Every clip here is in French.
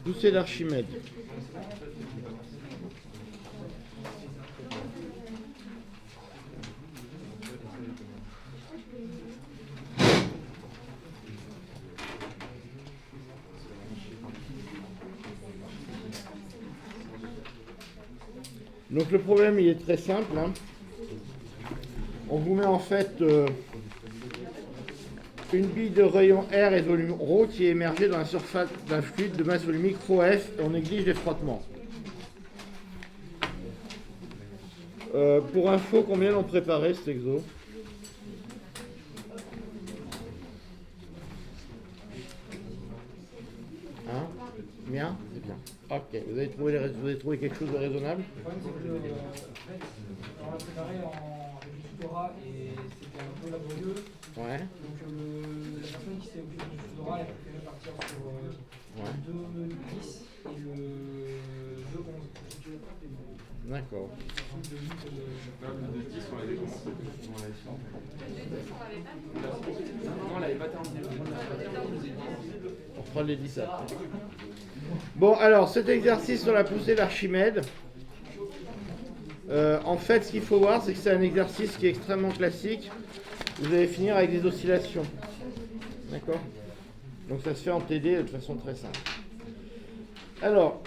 Poussée d'Archimède. Donc le problème il est très simple. Hein. On vous met en fait une bille de rayon R et de volume ρ qui est émergée dans la surface d'un fluide de masse volumique ρf et on néglige les frottements. Pour info, combien l'ont préparé cet exo? Hein? Bien? C'est bien. Ok, vous avez trouvé quelque chose de raisonnable? Le problème, c'est que on l'a préparé avec du tutorat et c'était un peu laborieux. Ouais. Donc la personne qui s'est occupée du tutorat, elle a préféré partir sur le 2-10 et le 2-11. D'accord. Le 10, on l'avait commencé. Non, on l'avait pas terminé. On fera les 10 après. Bon, alors, cet exercice sur la poussée d'Archimède, en fait, ce qu'il faut voir, c'est que c'est un exercice qui est extrêmement classique. Vous allez finir avec des oscillations. D'accord? Donc, ça se fait en TD de façon très simple. Alors,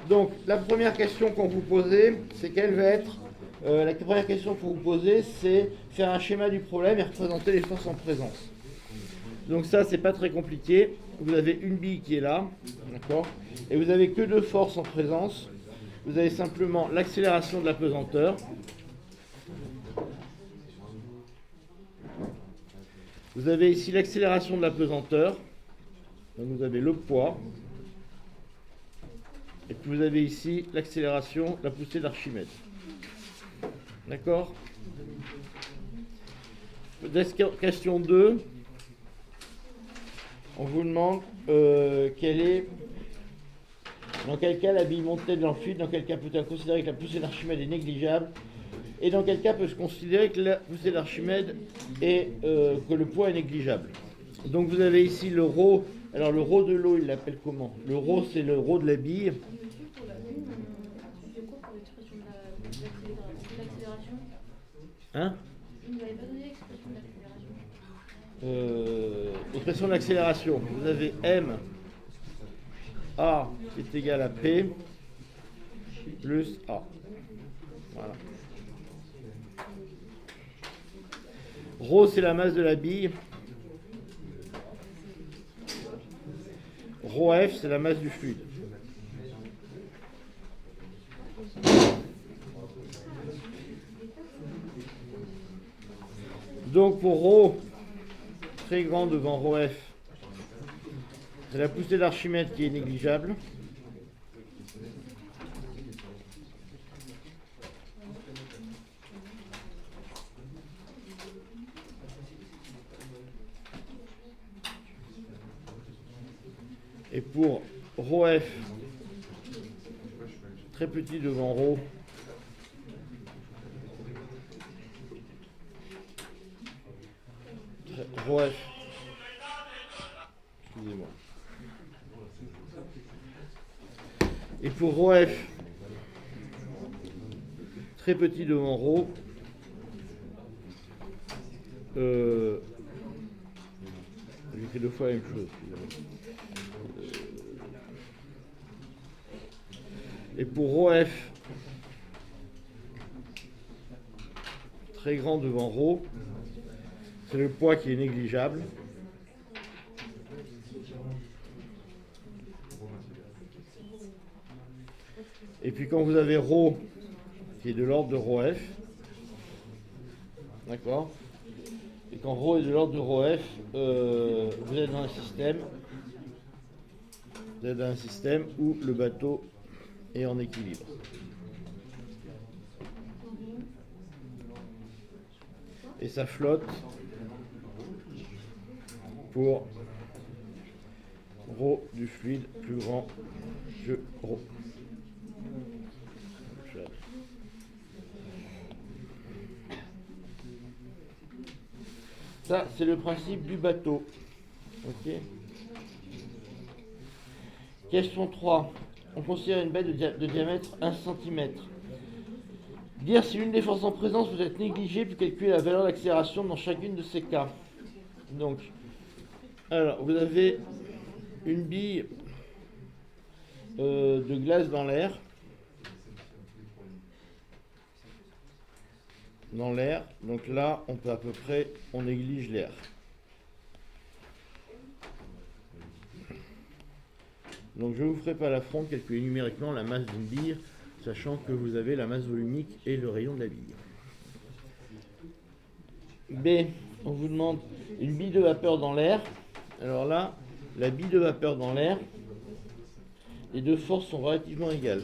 donc, la première question qu'on vous posait, c'est quelle va être... la première question qu'il faut vous poser, c'est faire un schéma du problème et représenter les forces en présence. Donc ça, c'est pas très compliqué. Vous avez une bille qui est là, d'accord? Et vous avez que deux forces en présence. Vous avez simplement l'accélération de la pesanteur. Vous avez ici l'accélération de la pesanteur. Donc vous avez le poids. Et puis vous avez ici l'accélération, la poussée d'Archimède. D'accord? Question 2. On vous demande dans quel cas la bille monte-t-elle dans le fluide, dans quel cas peut-elle considérer que la poussée d'Archimède est négligeable, et dans quel cas peut-se considérer que la poussée d'Archimède est que le poids est négligeable. Donc vous avez ici le ρ. Alors le ρ de l'eau, il l'appelle comment? Le ρ, c'est le ρ de la bille. Hein? Vous n'avez pas donné l'expression d'accélération. Expression d'accélération. Vous avez m a qui est égal à p plus a. Voilà. Rho, c'est la masse de la bille. Rho F, c'est la masse du fluide. Donc pour Rho, très grand devant Rho F, c'est la poussée d'Archimède qui est négligeable. Et pour Rho F, très petit devant Rho, Rho F, excusez-moi. Et pour Rho F, très petit devant Rho, j'ai écrit deux fois la même chose. Et pour Rho F, très grand devant Rho, c'est le poids qui est négligeable. Et puis quand vous avez Rho qui est de l'ordre de Rho F, d'accord? Et quand Rho est de l'ordre de Rho F, vous êtes dans un système où le bateau est en équilibre. Et ça flotte pour Rho du fluide plus grand que Rho. Ça, c'est le principe du bateau. Ok. Question 3. On considère une baie de diamètre 1 cm. Dire si l'une des forces en présence peut être négligée, puis calculer la valeur d'accélération dans chacune de ces cas. Donc, alors, vous avez une bille de glace dans l'air. Donc là, on peut à peu près, on néglige l'air. Donc je ne vous ferai pas l'affront de calculer numériquement la masse d'une bille, sachant que vous avez la masse volumique et le rayon de la bille. B, on vous demande une bille de vapeur dans l'air. Alors là, la bille de vapeur dans l'air, les deux forces sont relativement égales.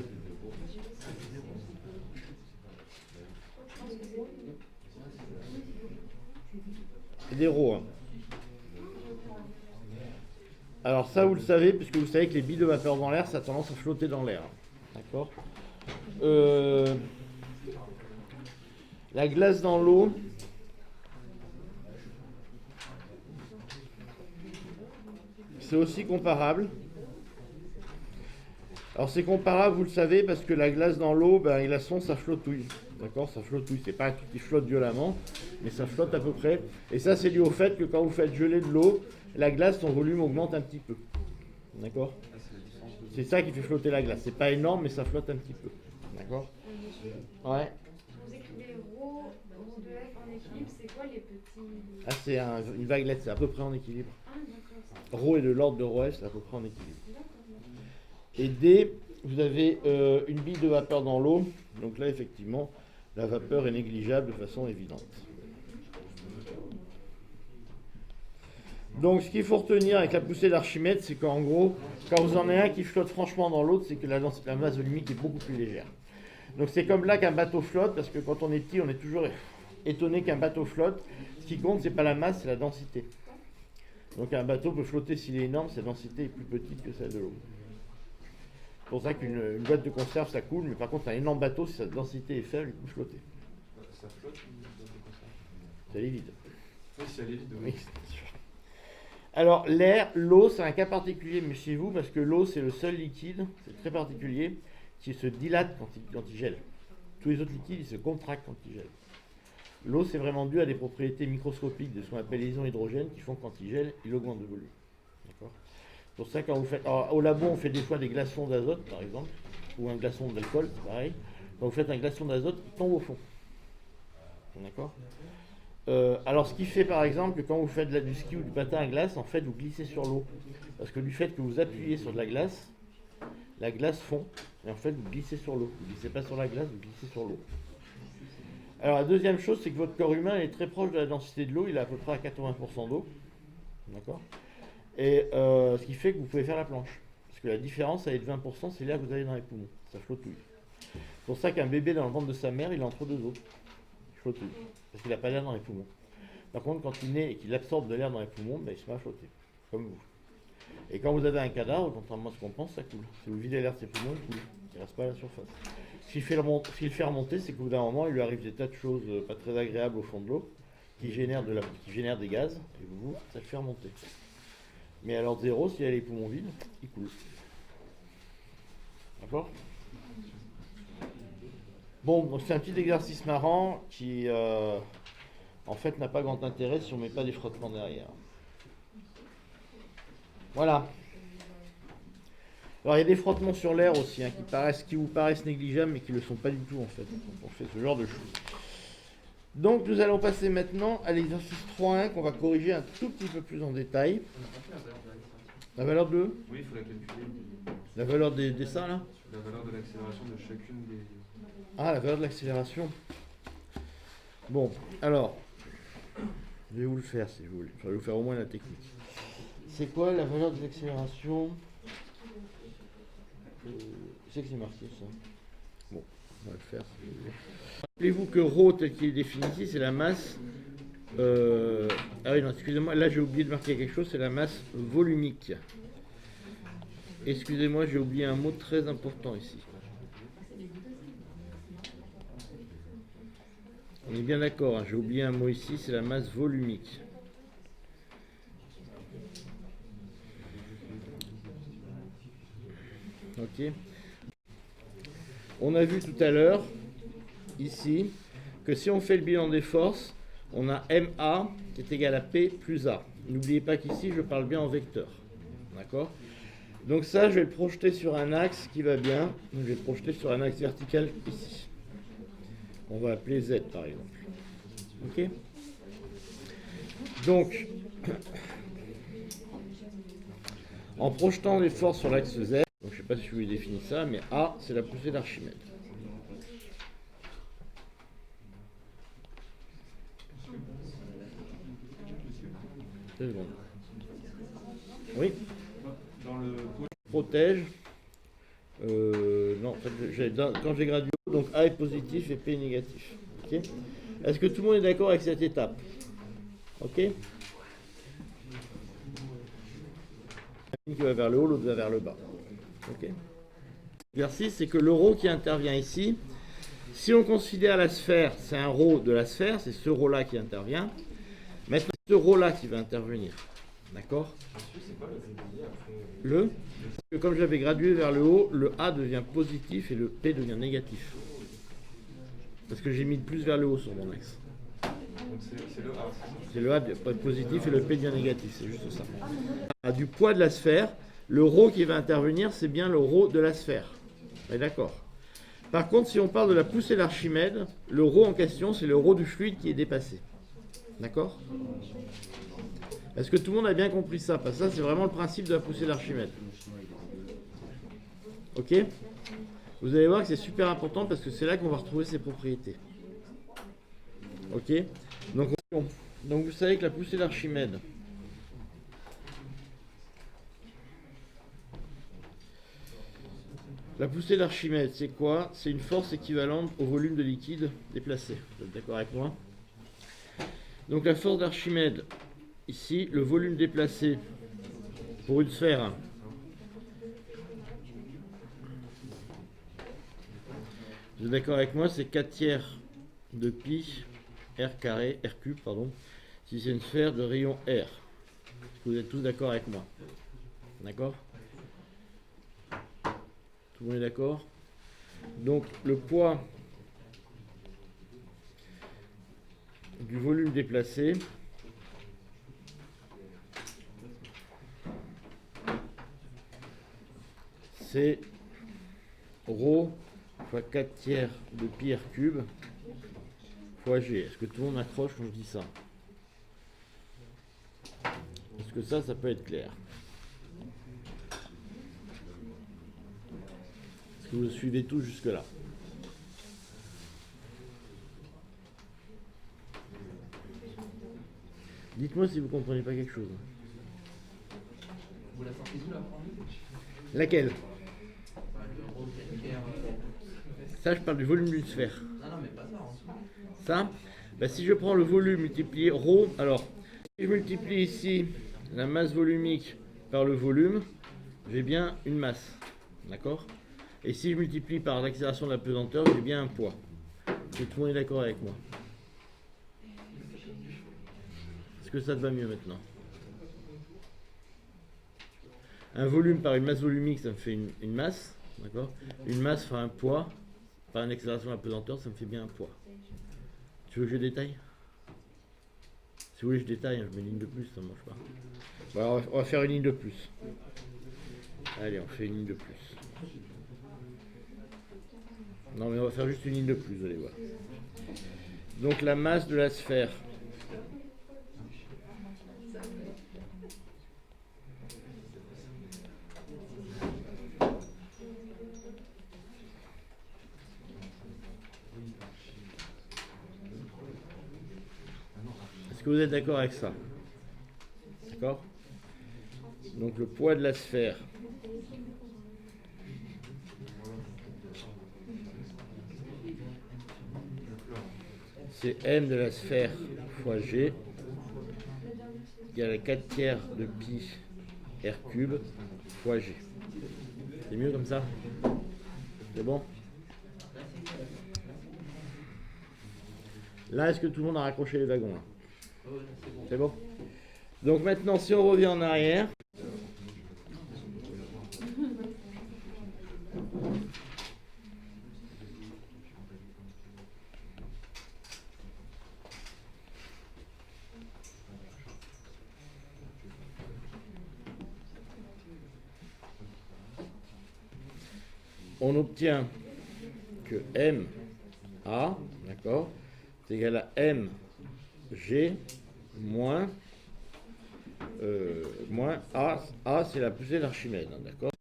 Des rho. Hein. Alors ça, vous le savez, puisque vous savez que les billes de vapeur dans l'air, ça a tendance à flotter dans l'air. D'accord. La glace dans l'eau. C'est aussi comparable. Alors c'est comparable, vous le savez, parce que la glace dans l'eau, ben, et la son, ça flottouille. D'accord, ça flottouille. C'est pas un truc qui flotte violemment, mais ça flotte à peu près. Et ça, c'est dû au fait que quand vous faites geler de l'eau, la glace, son volume augmente un petit peu. D'accord. C'est ça qui fait flotter la glace. C'est pas énorme, mais ça flotte un petit peu. D'accord. Ouais. Vous écrivez rho de F en équilibre, c'est quoi les petits... Ah, c'est une vaguelette, c'est à peu près en équilibre. Ah, d'accord. Rho est de l'ordre de rho F, c'est à peu près en équilibre. D'accord. Et D, vous avez une bille de vapeur dans l'eau. Donc là, effectivement, la vapeur est négligeable de façon évidente. Donc ce qu'il faut retenir avec la poussée d'Archimède, c'est qu'en gros, quand vous en avez un qui flotte franchement dans l'autre, c'est que la masse volumique est beaucoup plus légère. Donc c'est comme là qu'un bateau flotte, parce que quand on est petit, on est toujours étonné qu'un bateau flotte. Ce qui compte, c'est pas la masse, c'est la densité. Donc un bateau peut flotter s'il est énorme, sa densité est plus petite que celle de l'eau. C'est pour ça qu'une boîte de conserve, ça coule, mais par contre un énorme bateau, si sa densité est faible, il peut flotter. Ça flotte une boîte de conserve? Ça l'évite. Oui, ça l'évite, Oui, c'est sûr. Alors l'air, l'eau, c'est un cas particulier, mais chez vous, parce que l'eau, c'est le seul liquide, c'est très particulier, qui se dilate quand il gèle. Tous les autres liquides, ils se contractent quand ils gèlent. L'eau, c'est vraiment dû à des propriétés microscopiques de ce qu'on appelle les ions hydrogènes, qui font que quand il gèle, il augmente de volume. D'accord. Pour ça, quand vous faites, alors, au labo, on fait des fois des glaçons d'azote, par exemple, ou un glaçon d'alcool, c'est pareil. Quand vous faites un glaçon d'azote, il tombe au fond. D'accord. Alors, ce qui fait, par exemple, que quand vous faites du ski ou du patin à glace, en fait, vous glissez sur l'eau. Parce que du fait que vous appuyez sur de la glace fond, et en fait, vous glissez sur l'eau. Vous ne glissez pas sur la glace, vous glissez sur l'eau. Alors, la deuxième chose, c'est que votre corps humain est très proche de la densité de l'eau, il est à peu près à 80% d'eau. D'accord. Et ce qui fait que vous pouvez faire la planche. Parce que la différence avec 20%, c'est l'air que vous avez dans les poumons. Ça flottouille. C'est pour ça qu'un bébé dans le ventre de sa mère, il est entre deux eaux. Il flottouille. Parce qu'il n'a pas l'air dans les poumons. Par contre, quand il naît et qu'il absorbe de l'air dans les poumons, ben, il se met à flotter. Comme vous. Et quand vous avez un cadavre, contrairement à ce qu'on pense, ça coule. Si vous videz l'air de ses poumons, il coule. Il ne reste pas à la surface. Ce qu'il fait remonter, c'est qu'au bout d'un moment, il lui arrive des tas de choses pas très agréables au fond de l'eau, qui génèrent des gaz, et vous, ça le fait remonter. Mais à l'ordre zéro, s'il a les poumons vides, il coule. D'accord? Bon, donc c'est un petit exercice marrant qui, en fait, n'a pas grand intérêt si on ne met pas des frottements derrière. Voilà. Alors, il y a des frottements sur l'air aussi, hein, qui vous paraissent négligeables, mais qui ne le sont pas du tout, en fait. On fait ce genre de choses. Donc, nous allons passer maintenant à l'exercice 3.1 qu'on va corriger un tout petit peu plus en détail. La valeur de? Oui, il faut la calculer. La valeur des dessins, là? La valeur de l'accélération de chacune des... Ah, la valeur de l'accélération. Bon, alors, je vais vous le faire si vous voulez. Enfin, je vais vous faire au moins la technique. C'est quoi la valeur de l'accélération? C'est que c'est marqué ça. Bon, on va le faire si vous voulez. Rappelez-vous que ρ tel qu'il est défini ici, c'est la masse. Ah oui, non, excusez-moi, là j'ai oublié de marquer quelque chose, c'est la masse volumique. Excusez-moi, j'ai oublié un mot très important ici. On est bien d'accord, hein, j'ai oublié un mot ici, c'est la masse volumique. Ok. On a vu tout à l'heure, ici, que si on fait le bilan des forces, on a MA qui est égal à P plus A. N'oubliez pas qu'ici, je parle bien en vecteur. D'accord? Donc ça, je vais le projeter sur un axe qui va bien. Donc, je vais le projeter sur un axe vertical ici. On va appeler Z, par exemple. Ok? Donc, en projetant les forces sur l'axe Z, donc je ne sais pas si je vous ai défini ça, mais A, c'est la poussée d'Archimède. Deux secondes. Oui. Dans le Protège. Non, en fait, quand j'ai gradué, donc A est positif et P est négatif. Ok. Est-ce que tout le monde est d'accord avec cette étape? Ok. Une qui va vers le haut, l'autre va vers le bas. Ok. L'exercice, c'est que le ρ qui intervient ici, si on considère la sphère, c'est un ρ de la sphère, c'est ce ρ-là qui intervient. Maintenant, c'est ce ρ-là qui va intervenir. D'accord? Parce que comme j'avais gradué vers le haut, le A devient positif et le P devient négatif. Parce que j'ai mis de plus vers le haut sur mon axe. Donc c'est le A. C'est le A positif et le P devient négatif, c'est juste ça. Du poids de la sphère, le ρ qui va intervenir, c'est bien le ρ de la sphère. On est d'accord? Par contre, si on parle de la poussée d'Archimède, le ρ en question, c'est le ρ du fluide qui est dépassé. D'accord? Est-ce que tout le monde a bien compris ça? Parce que ça, c'est vraiment le principe de la poussée d'Archimède. Ok? Vous allez voir que c'est super important parce que c'est là qu'on va retrouver ses propriétés. Ok? Donc vous savez que la poussée d'Archimède, c'est quoi? C'est une force équivalente au volume de liquide déplacé. Vous êtes d'accord avec moi? Donc la force d'Archimède, ici, le volume déplacé pour une sphère, vous êtes d'accord avec moi, c'est 4 tiers de pi r carré, r cube, pardon, si c'est une sphère de rayon r. Est-ce que vous êtes tous d'accord avec moi? D'accord? Tout le monde est d'accord? Donc le poids du volume déplacé, c'est ρ fois 4 tiers de pi r cube fois g. Est-ce que tout le monde accroche quand je dis ça? Est-ce que ça peut être clair? Est-ce que vous suivez tous jusque-là? Dites-moi si vous ne comprenez pas quelque chose. Vous la sortez d'où la formule? Laquelle? Le rho 4 tiers. Ça, je parle du volume d'une sphère. Non, mais pas ça en dessous. Ça, bah, si je prends le volume multiplié ρ, alors, si je multiplie ici la masse volumique par le volume, j'ai bien une masse. D'accord? Et si je multiplie par l'accélération de la pesanteur, j'ai bien un poids. Est-ce que tout le monde est d'accord avec moi? Est-ce que ça te va mieux maintenant? Un volume par une masse volumique, ça me fait une masse. D'accord? Une masse par un poids, par une accélération de la pesanteur, ça me fait bien un poids. Tu veux que je détaille? Si vous voulez, je détaille, je mets une ligne de plus, ça ne marche pas. Bon, alors, on va faire une ligne de plus. Allez, on fait une ligne de plus. Non, mais on va faire juste une ligne de plus, vous allez voir. Donc la masse de la sphère. Est-ce que vous êtes d'accord avec ça? D'accord? Donc le poids de la sphère. C'est m de la sphère fois g égale à 4 tiers de pi r cube fois g. C'est mieux comme ça? C'est bon? Là, est-ce que tout le monde a raccroché les wagons là? C'est bon? Donc maintenant, si on revient en arrière, on obtient que MA, d'accord, c'est égal à MG moins A. A, c'est la poussée d'Archimède, hein, d'accord.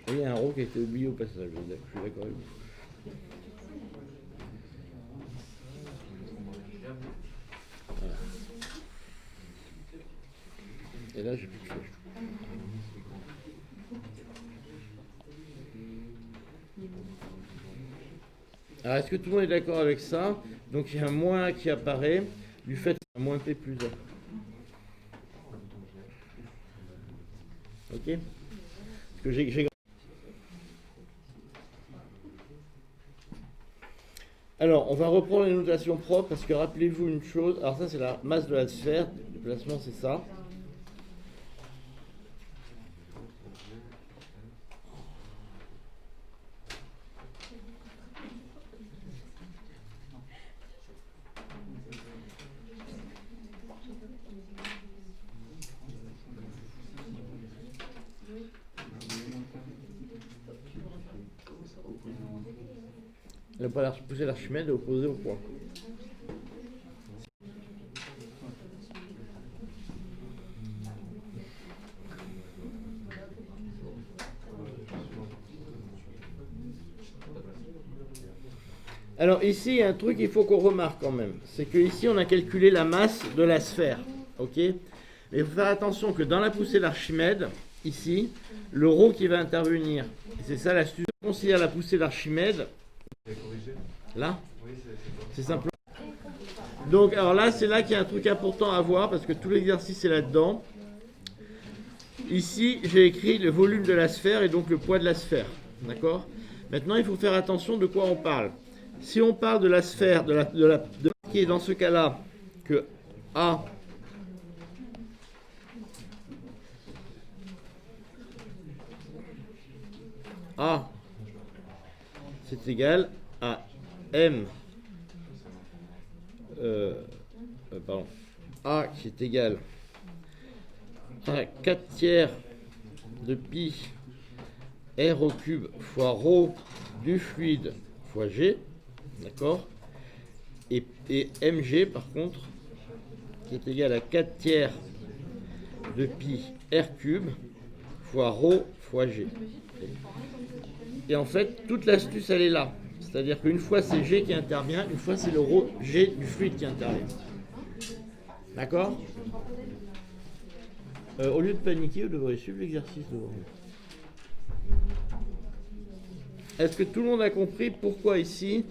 Il y a un rho qui a été oublié au passage, je suis d'accord avec vous. Voilà. Et là, j'ai plus de flèche. Alors, est-ce que tout le monde est d'accord avec ça? Donc, il y a un moins qui apparaît du fait qu'il y a un moins P plus A. Ok? Parce que j'ai... Alors, on va reprendre les notations propres parce que rappelez-vous une chose. Alors, ça, c'est la masse de la sphère. Le placement, c'est ça. Le poids poussé d'Archimède est opposé au poids. Alors ici, il y a un truc qu'il faut qu'on remarque quand même. C'est que ici, on a calculé la masse de la sphère. Ok? Mais il faut faire attention que dans la poussée d'Archimède, ici, le rho qui va intervenir, c'est ça l'astuce. On considère la poussée d'Archimède. Là? C'est simplement. Donc, alors là, c'est là qu'il y a un truc important à voir parce que tout l'exercice est là-dedans. Ici, j'ai écrit le volume de la sphère et donc le poids de la sphère. D'accord? Maintenant, il faut faire attention de quoi on parle. Si on parle de la sphère, qui est dans ce cas-là que A c'est égal à M A qui est égal à 4 tiers de pi R au cube fois ρ du fluide fois G, d'accord, et Mg par contre qui est égal à 4 tiers de pi R cube fois ρ fois G. Et en fait, toute l'astuce, elle est là. C'est-à-dire qu'une fois, c'est G qui intervient, une fois, c'est le ρ G du fluide qui intervient. D'accord? Au lieu de paniquer, vous devrez suivre l'exercice devant vous. Est-ce que tout le monde a compris pourquoi ici,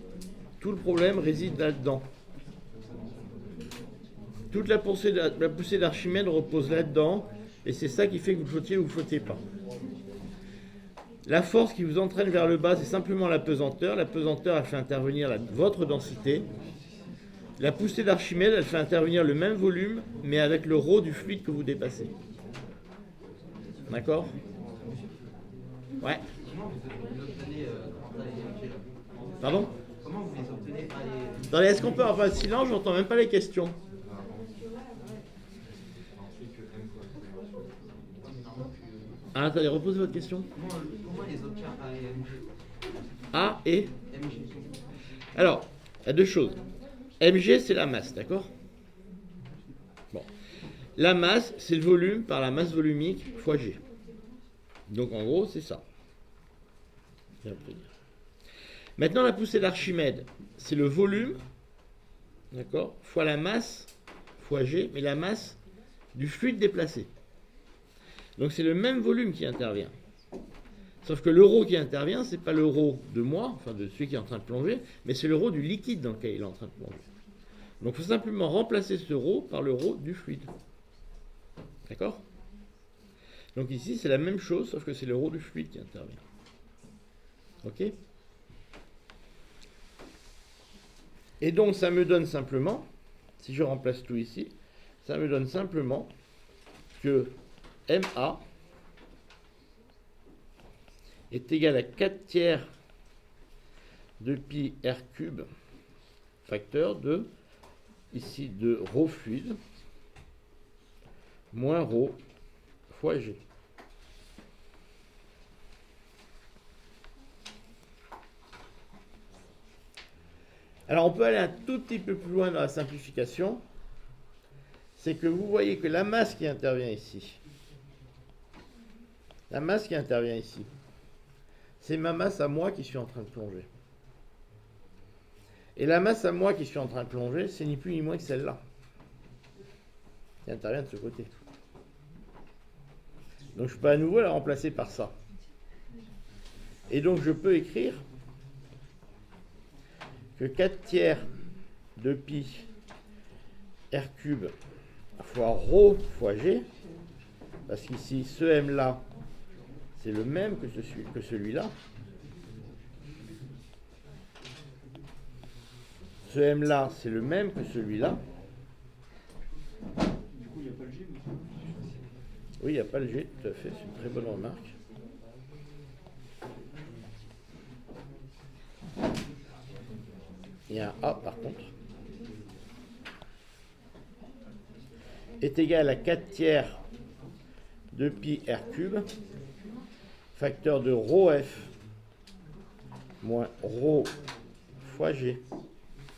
tout le problème réside là-dedans? Toute la poussée d'Archimède repose là-dedans, et c'est ça qui fait que vous flottez ou vous ne flottez pas. La force qui vous entraîne vers le bas, c'est simplement la pesanteur. La pesanteur, elle fait intervenir votre densité. La poussée d'Archimède, elle fait intervenir le même volume, mais avec le ρ du fluide que vous dépassez. D'accord? Ouais. Pardon? Comment vous les obtenez? Attendez, est-ce qu'on peut avoir pas de silence? J'entends même pas les questions. Ah, attendez, reposez votre question. Comment les obtient A et MG? A et MG. Alors, il y a deux choses. Mg, c'est la masse, d'accord? Bon. La masse, c'est le volume par la masse volumique fois G. Donc, en gros, c'est ça. Maintenant, la poussée d'Archimède, c'est le volume, d'accord, fois la masse, fois G, mais la masse du fluide déplacé. Donc, c'est le même volume qui intervient. Sauf que l'euro qui intervient, c'est pas l'euro de moi, enfin de celui qui est en train de plonger, mais c'est l'euro du liquide dans lequel il est en train de plonger. Donc il faut simplement remplacer ce ρ par l'euro du fluide. D'accord? Donc ici, c'est la même chose, sauf que c'est l'euro du fluide qui intervient. Ok? Et donc ça me donne simplement, si je remplace tout ici, ça me donne simplement que MA est égal à 4 tiers de pi R cube facteur de, ici, de ρ fluide moins ρ fois G. Alors on peut aller un tout petit peu plus loin dans la simplification. C'est que vous voyez que la masse qui intervient ici, c'est ma masse à moi qui suis en train de plonger. Et la masse à moi qui suis en train de plonger, c'est ni plus ni moins que celle-là, qui intervient de ce côté. Donc je peux à nouveau la remplacer par ça. Et donc je peux écrire que 4 tiers de pi r cube fois ρ fois g, parce qu'ici ce m là c'est le même que celui-là. Ce m là c'est le même que celui-là. Du coup, il n'y a pas le G, mais... Oui, il n'y a pas le G, tout à fait, c'est une très bonne remarque. Il y a un A par contre. Est égal à 4 tiers de pi r cube, facteur de ρf moins ρ fois g.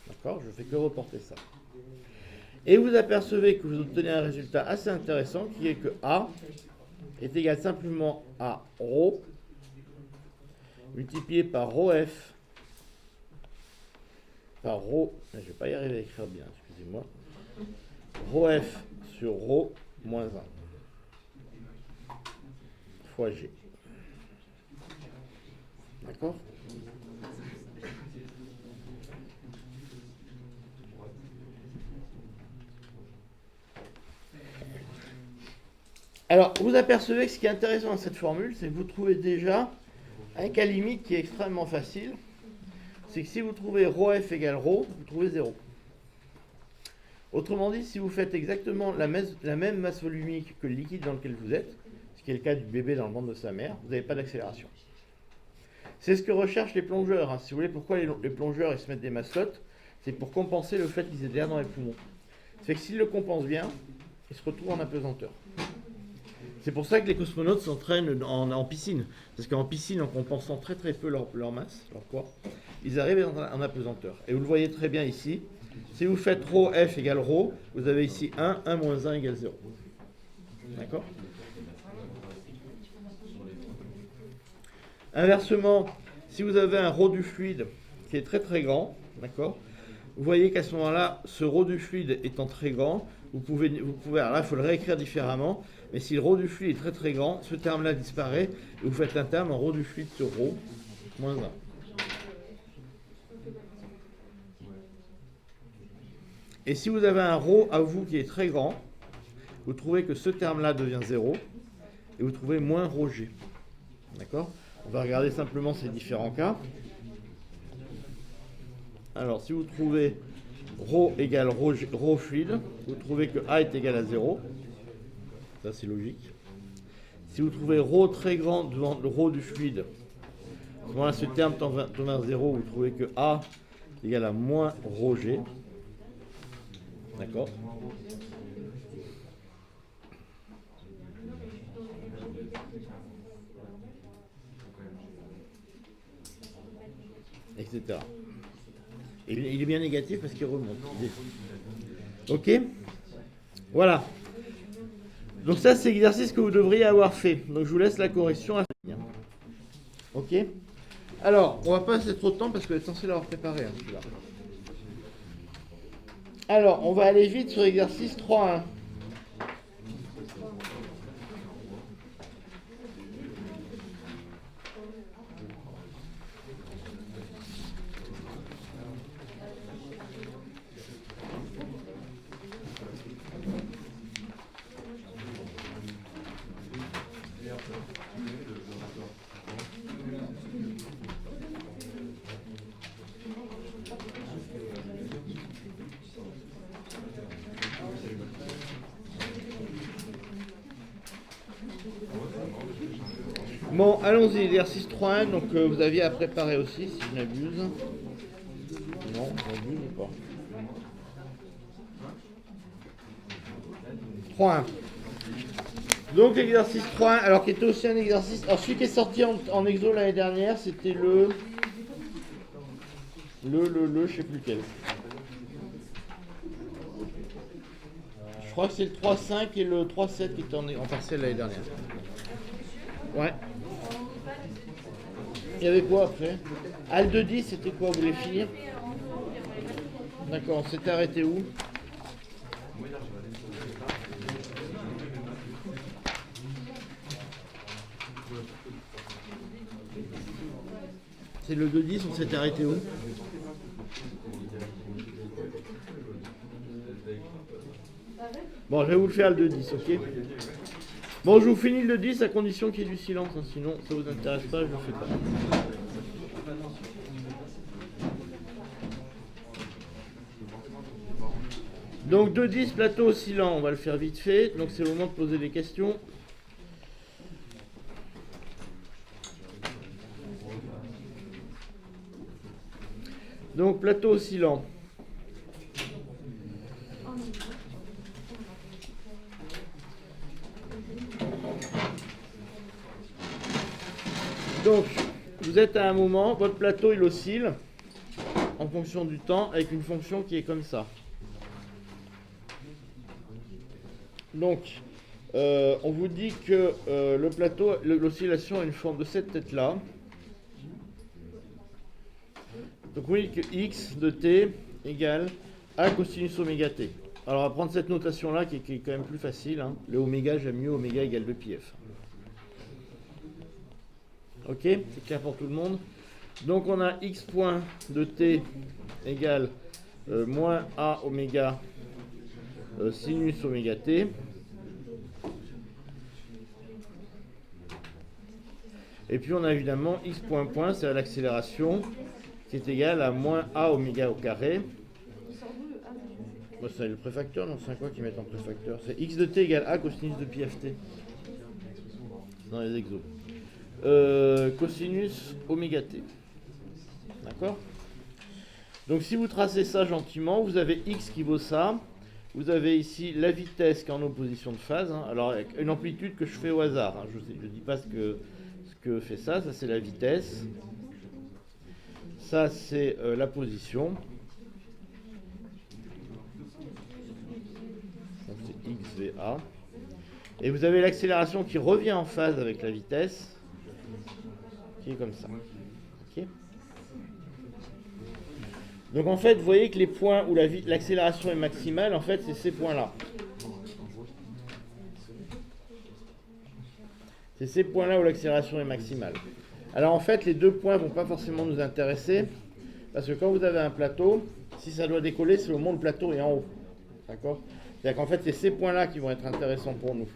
D'accord? Je ne fais que reporter ça. Et vous apercevez que vous obtenez un résultat assez intéressant qui est que A est égal simplement à ρ multiplié par ρf par ρ, je ne vais pas y arriver à écrire bien, excusez-moi, ρf sur ρ moins 1 fois g. D'accord? Alors, vous apercevez que ce qui est intéressant dans cette formule, c'est que vous trouvez déjà un cas limite qui est extrêmement facile. C'est que si vous trouvez ρf égale ρ, vous trouvez 0. Autrement dit, si vous faites exactement la même masse volumique que le liquide dans lequel vous êtes, ce qui est le cas du bébé dans le ventre de sa mère, vous n'avez pas d'accélération. C'est ce que recherchent les plongeurs. Si vous voulez, pourquoi les plongeurs ils se mettent des mascottes, c'est pour compenser le fait qu'ils aient de l'air dans les poumons. C'est que s'ils le compensent bien, ils se retrouvent en apesanteur. C'est pour ça que les cosmonautes s'entraînent en piscine. Parce qu'en piscine, en compensant très très peu leur masse, leur poids, ils arrivent en apesanteur. Et vous le voyez très bien ici. Si vous faites ρf égale ρ, vous avez ici 1, 1 moins 1 égale 0. D'accord? Inversement, si vous avez un ρ du fluide qui est très très grand, d'accord, vous voyez qu'à ce moment-là, ce ρ du fluide étant très grand, vous pouvez, alors là, il faut le réécrire différemment, mais si le ρ du fluide est très très grand, ce terme-là disparaît, et vous faites un terme en ρ du fluide sur ρ moins 1. Et si vous avez un ρ à vous qui est très grand, vous trouvez que ce terme-là devient 0, et vous trouvez moins ρg. D'accord? On va regarder simplement ces différents cas. Alors, si vous trouvez ρ égale ρ fluide, vous trouvez que A est égal à 0. Ça, c'est logique. Si vous trouvez ρ très grand devant le ρ du fluide, à ce moment-là, ce terme tend vers 0, vous trouvez que A est égal à moins ρg. D'accord? Etc. Et il est bien négatif parce qu'il remonte. Ok? Voilà. Donc ça, c'est l'exercice que vous devriez avoir fait. Donc je vous laisse la correction à finir. Ok? Alors, on va pas passer trop de temps parce que vous êtes censé l'avoir préparé. Celui-là. Alors, on va aller vite sur l'exercice 3.1. Bon, allons-y, l'exercice 3.1, donc vous aviez à préparer aussi, si je n'abuse. Non, j'abuse ou pas. 3.1. Donc l'exercice 3, alors qui était aussi un exercice. Alors celui qui est sorti en exo l'année dernière, c'était je sais plus quel. Je crois que c'est le 3-5 et le 3-7 qui étaient en partiel l'année dernière. Ouais. Il y avait quoi après? Ah, le 2-10, c'était quoi? Vous voulez finir? D'accord, on s'était arrêté où? C'est le 2-10, on s'était arrêté où? Bon, je vais vous le faire le 2-10, ok? Bon, je vous finis le 2-10 à condition qu'il y ait du silence, hein, sinon ça vous intéresse pas, je le fais pas. Donc 2-10, plateau oscillant, on va le faire vite fait, donc c'est le moment de poser des questions. Donc plateau oscillant. Donc, vous êtes à un moment, votre plateau il oscille en fonction du temps avec une fonction qui est comme ça. Donc, on vous dit que le plateau, l'oscillation a une forme de cette tête-là. Donc, vous dites que x de t égale a cosinus oméga t. Alors, on va prendre cette notation-là qui est quand même plus facile. Hein. Le oméga, j'aime mieux oméga égale 2πf. Ok, c'est clair pour tout le monde. Donc on a x point de t égale moins a oméga sinus oméga t. Et puis on a évidemment x point point, c'est l'accélération, qui est égale à moins a oméga au carré. Bon, c'est le préfacteur, non, c'est quoi qu'ils mettent en préfacteur? C'est x de t égale a cosinus de pi ft. Dans les exos. Cosinus oméga t. D'accord? Donc si vous tracez ça gentiment, vous avez x qui vaut ça. Vous avez ici la vitesse qui est en opposition de phase. Hein. Alors avec une amplitude que je fais au hasard. Hein. Je ne dis pas ce que fait ça. Ça c'est la vitesse. Ça c'est la position. Donc c'est xva. Et vous avez l'accélération qui revient en phase avec la vitesse. Qui est comme ça. Okay. Donc en fait, vous voyez que les points où l'accélération est maximale, en fait, c'est ces points-là. C'est ces points-là où l'accélération est maximale. Alors en fait, les deux points ne vont pas forcément nous intéresser, parce que quand vous avez un plateau, si ça doit décoller, c'est au moment où le plateau est en haut. D'accord? C'est-à-dire qu'en fait, c'est ces points-là qui vont être intéressants pour nous.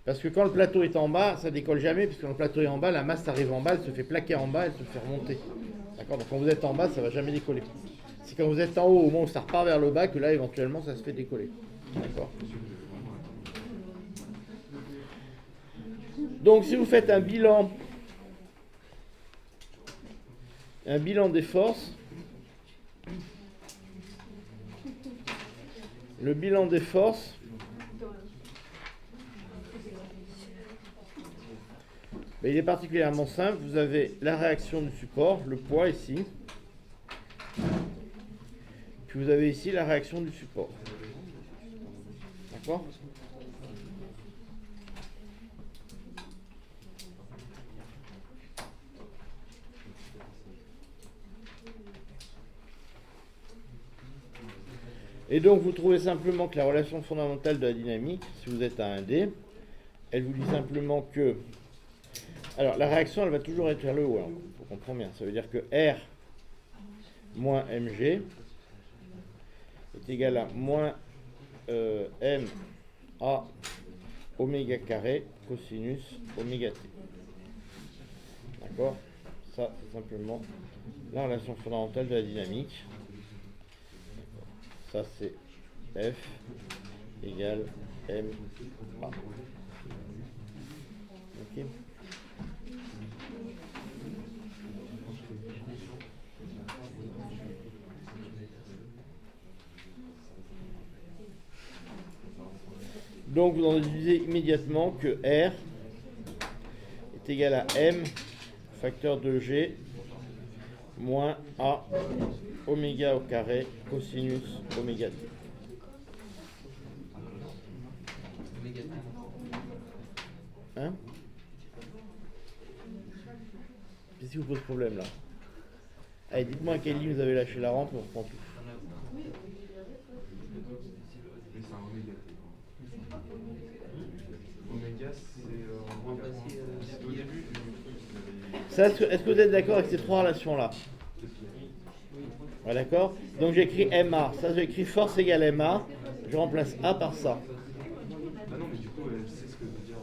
Parce que quand le plateau est en bas, ça décolle jamais, puisque quand le plateau est en bas, la masse arrive en bas, elle se fait plaquer en bas, elle se fait remonter. D'accord? Donc quand vous êtes en bas, ça ne va jamais décoller. C'est quand vous êtes en haut, au moment où ça repart vers le bas, que là, éventuellement, ça se fait décoller. D'accord? Donc si vous faites un bilan des forces, le bilan des forces, il est particulièrement simple. Vous avez la réaction du support, le poids ici. Puis vous avez ici la réaction du support. D'accord? Et donc vous trouvez simplement que la relation fondamentale de la dynamique, si vous êtes à 1D, elle vous dit simplement que... Alors, la réaction, elle va toujours être vers le haut. On comprend bien. Ça veut dire que R moins mg est égal à moins m a oméga carré cosinus oméga t. D'accord? Ça, c'est simplement la relation fondamentale de la dynamique. Ça, c'est F égale m a. Ok? Donc vous en déduisez immédiatement que R est égal à M facteur de G moins A oméga au carré cosinus oméga t. Oméga t. Hein? Qu'est-ce qui vous pose problème là? Allez, dites-moi à quelle ligne vous avez lâché la rampe, on reprend tout. Mais c'est un oméga t. Oméga, c'est au début du truc. Ça, est-ce que vous êtes d'accord avec ces trois relations-là? Ouais, d'accord. Donc j'écris MA. Ça, j'écris force égale MA. Je remplace A par ça. Ah non, mais du coup, c'est ce que veut dire.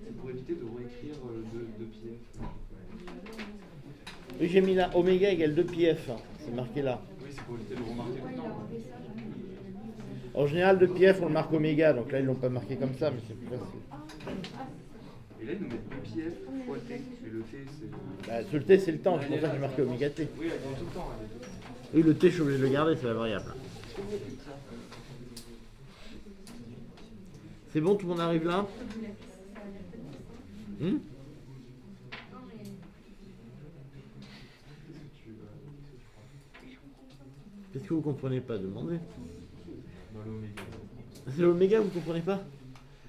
C'est pour éviter de réécrire de PF. Oui, j'ai mis là oméga égale 2πf. C'est marqué là. Oui, c'est pour éviter de remarquer tout le temps. En général, 2πf, on le marque oméga. Donc là, ils l'ont pas marqué comme ça, mais c'est plus facile. Et là, ils nous mettent 2πf fois t. Mais le t, c'est. Bah, sur le t, c'est le temps. C'est pour ça que j'ai marqué oméga t. Oui, elle est tout le temps. Elle est tout le temps. Oui, le t, je suis obligé de le garder, c'est la variable. C'est bon, tout le monde arrive là? Qu'est-ce que vous comprenez pas? Demandez. Dans l'oméga. C'est l'oméga, vous comprenez pas?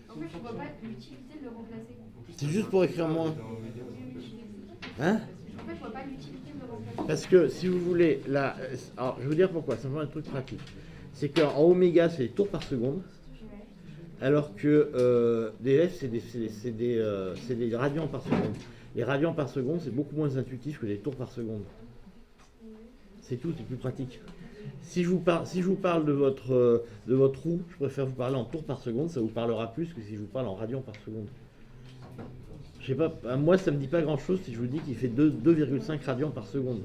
En fait, je vois pas l'utilité de le remplacer. C'est juste pour écrire moins. Hein? En fait, je vois pas l'utilité de le remplacer. Parce que si vous voulez, là, alors je vais vous dire pourquoi, simplement un truc pratique. C'est qu'en oméga, c'est les tours par seconde, alors que df, c'est des radians par seconde. Les radians par seconde, c'est beaucoup moins intuitif que les tours par seconde. C'est tout, c'est plus pratique. Si je vous parle de votre roue, je préfère vous parler en tours par seconde, ça vous parlera plus que si je vous parle en radians par seconde. Je sais pas, moi ça me dit pas grand chose si je vous dis qu'il fait 2,5 radians par seconde.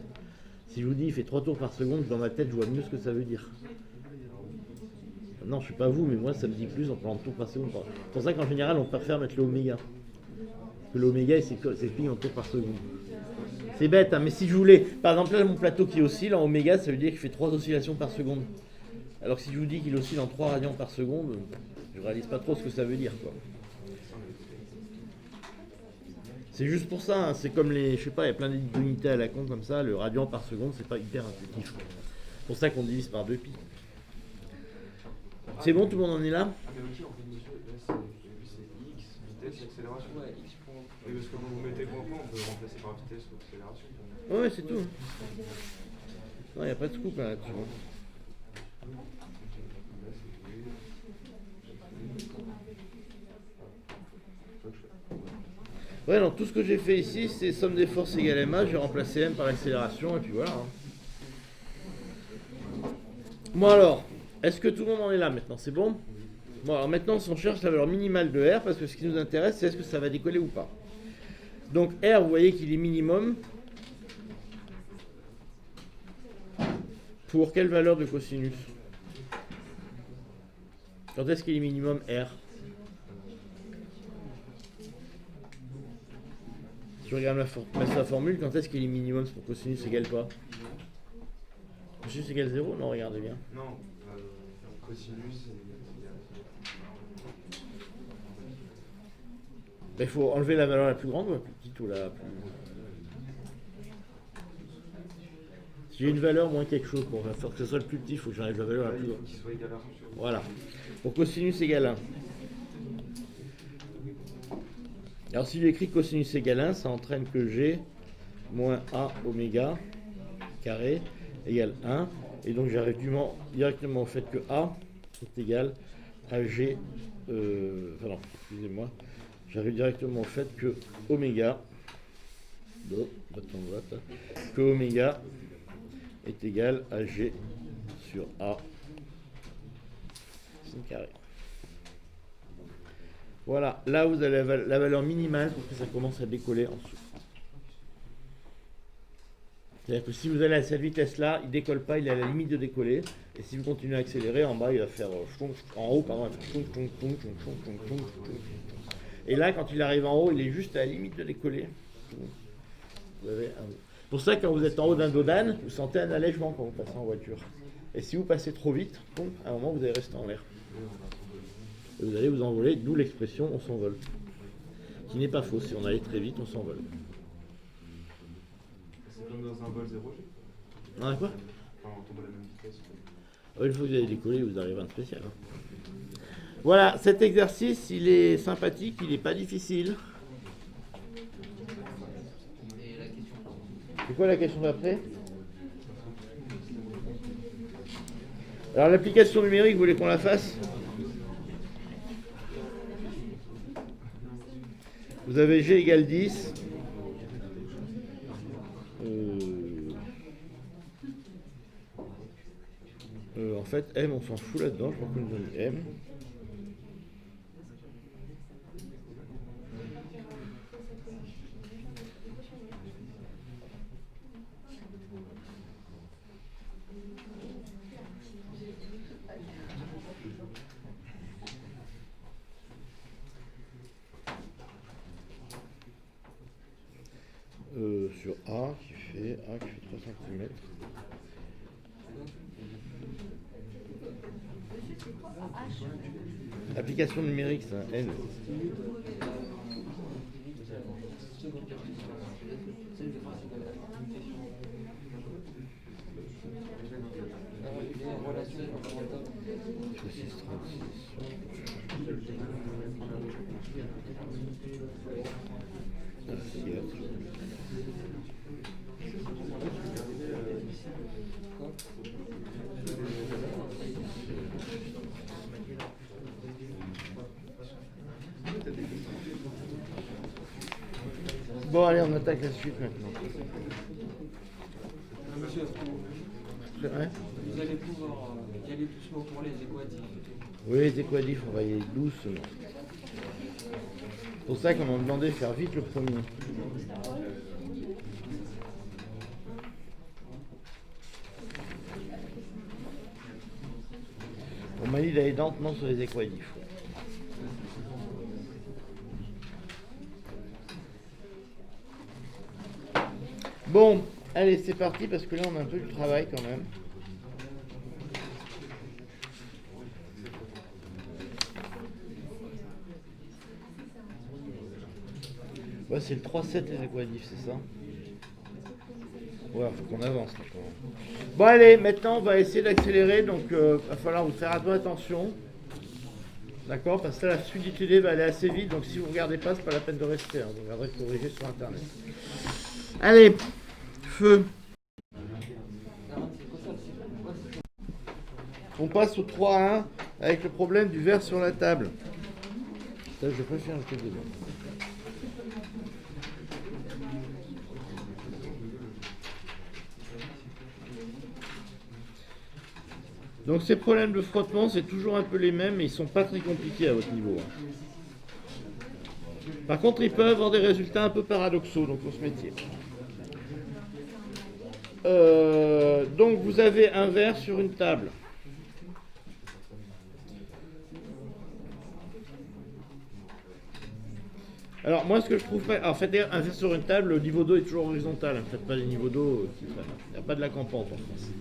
Si je vous dis qu'il fait 3 tours par seconde, dans ma tête je vois mieux ce que ça veut dire. Non, je sais pas vous, mais moi ça me dit plus en parlant de tours par seconde. C'est pour ça qu'en général on préfère mettre l'oméga. Parce que l'oméga il s'écrit en tours par seconde. C'est bête, hein, mais si je voulais, par exemple là mon plateau qui oscille en oméga, ça veut dire qu'il fait 3 oscillations par seconde. Alors que si je vous dis qu'il oscille en 3 radians par seconde, je réalise pas trop ce que ça veut dire, quoi. C'est juste pour ça, hein. C'est comme les, je sais pas, il y a plein d'unités à la con comme ça, le radian par seconde, c'est pas hyper intuitif. C'est pour ça qu'on divise par 2π. C'est bon, tout le monde en est là? Ah, mais ok, en fait, monsieur, là, c'est x, vitesse, accélération. Ouais, x point. Oui, parce que quand vous mettez point, on peut remplacer par vitesse ou accélération. Ouais, c'est tout. Non, il n'y a pas de scoop là-dessus. Ouais, donc tout ce que j'ai fait ici, c'est somme des forces égale ma, j'ai remplacé m par l'accélération, et puis voilà. Bon alors, est-ce que tout le monde en est là maintenant? C'est bon? Bon, alors maintenant, on cherche la valeur minimale de R, parce que ce qui nous intéresse, c'est est-ce que ça va décoller ou pas. Donc R, vous voyez qu'il est minimum pour quelle valeur de cosinus? Quand est-ce qu'il est minimum R? Si je regarde la formule, quand est-ce qu'il est minimum pour cosinus égale quoi? Cosinus égale 0? Non, regardez bien. Non, cosinus, Il faut enlever la valeur la plus grande ou la plus petite ou la plus... Si j'ai une valeur moins quelque chose, pour faire que ce soit le plus petit, il faut que j'enlève la valeur la plus grande. qu'il soit égal à 1. Voilà. Pour cosinus égale 1. Alors si j'écris cosinus égale 1, ça entraîne que G moins A oméga carré égale 1. Et donc j'arrive directement au fait que A est égal à G... pardon, excusez-moi. J'arrive directement au fait que oméga... que oméga est égal à G sur A sin carré. Voilà, là vous avez la valeur minimale pour que ça commence à décoller en dessous. C'est-à-dire que si vous allez à cette vitesse-là, il ne décolle pas, il est à la limite de décoller. Et si vous continuez à accélérer, en bas, il va faire en haut, pardon, il va faire et là, quand il arrive en haut, il est juste à la limite de décoller. Pour ça, quand vous êtes en haut d'un dodan, vous sentez un allègement quand vous passez en voiture. Et si vous passez trop vite, à un moment, vous allez rester en l'air. Et vous allez vous envoler, d'où l'expression « on s'envole ». Qui n'est pas faux, si on allait très vite, on s'envole. C'est comme dans un vol 0G. Ah, quoi? Enfin, on tombe à la même vitesse. Une fois que vous allez décoller, vous arrivez à un spécial. Voilà, cet exercice, il est sympathique, il n'est pas difficile. Et la question. C'est quoi la question d'après? Alors l'application numérique, vous voulez qu'on la fasse? Vous avez G égale 10. En fait, M, on s'en fout là-dedans. Je crois qu'on nous donne M. Sur A qui fait 3 cm. Application numérique, ça, N. Bon, allez, on attaque la suite maintenant. Monsieur, Ouais. vous allez pouvoir y aller doucement pour les équatifs. Oui, les équadifs, on va y aller doucement. C'est pour ça qu'on m'a demandé de faire vite le premier. On m'a dit d'aller lentement sur les équadifs. Bon, allez, c'est parti parce que là on a un peu du travail quand même. Ouais, c'est le 3-7 les aquadifs, c'est ça? Ouais, faut qu'on avance là quand même. Bon, allez, maintenant on va essayer d'accélérer, donc va falloir vous faire un peu attention. D'accord? Parce que là, la suite du TD va aller assez vite, donc si vous ne regardez pas, c'est pas la peine de rester. Hein, vous regarderez corriger sur internet. Allez, feu. On passe au 3-1 avec le problème du verre sur la table. Ça, je préfère le truc dedans. Donc ces problèmes de frottement, c'est toujours un peu les mêmes, mais ils ne sont pas très compliqués à votre niveau. Par contre, ils peuvent avoir des résultats un peu paradoxaux dans ce métier. Donc vous avez un verre sur une table. Alors moi ce que je trouve pas... En fait, un verre sur une table, le niveau d'eau est toujours horizontal. Ne faites pas les niveaux d'eau qui traînent. Il n'y a pas de la campante en France.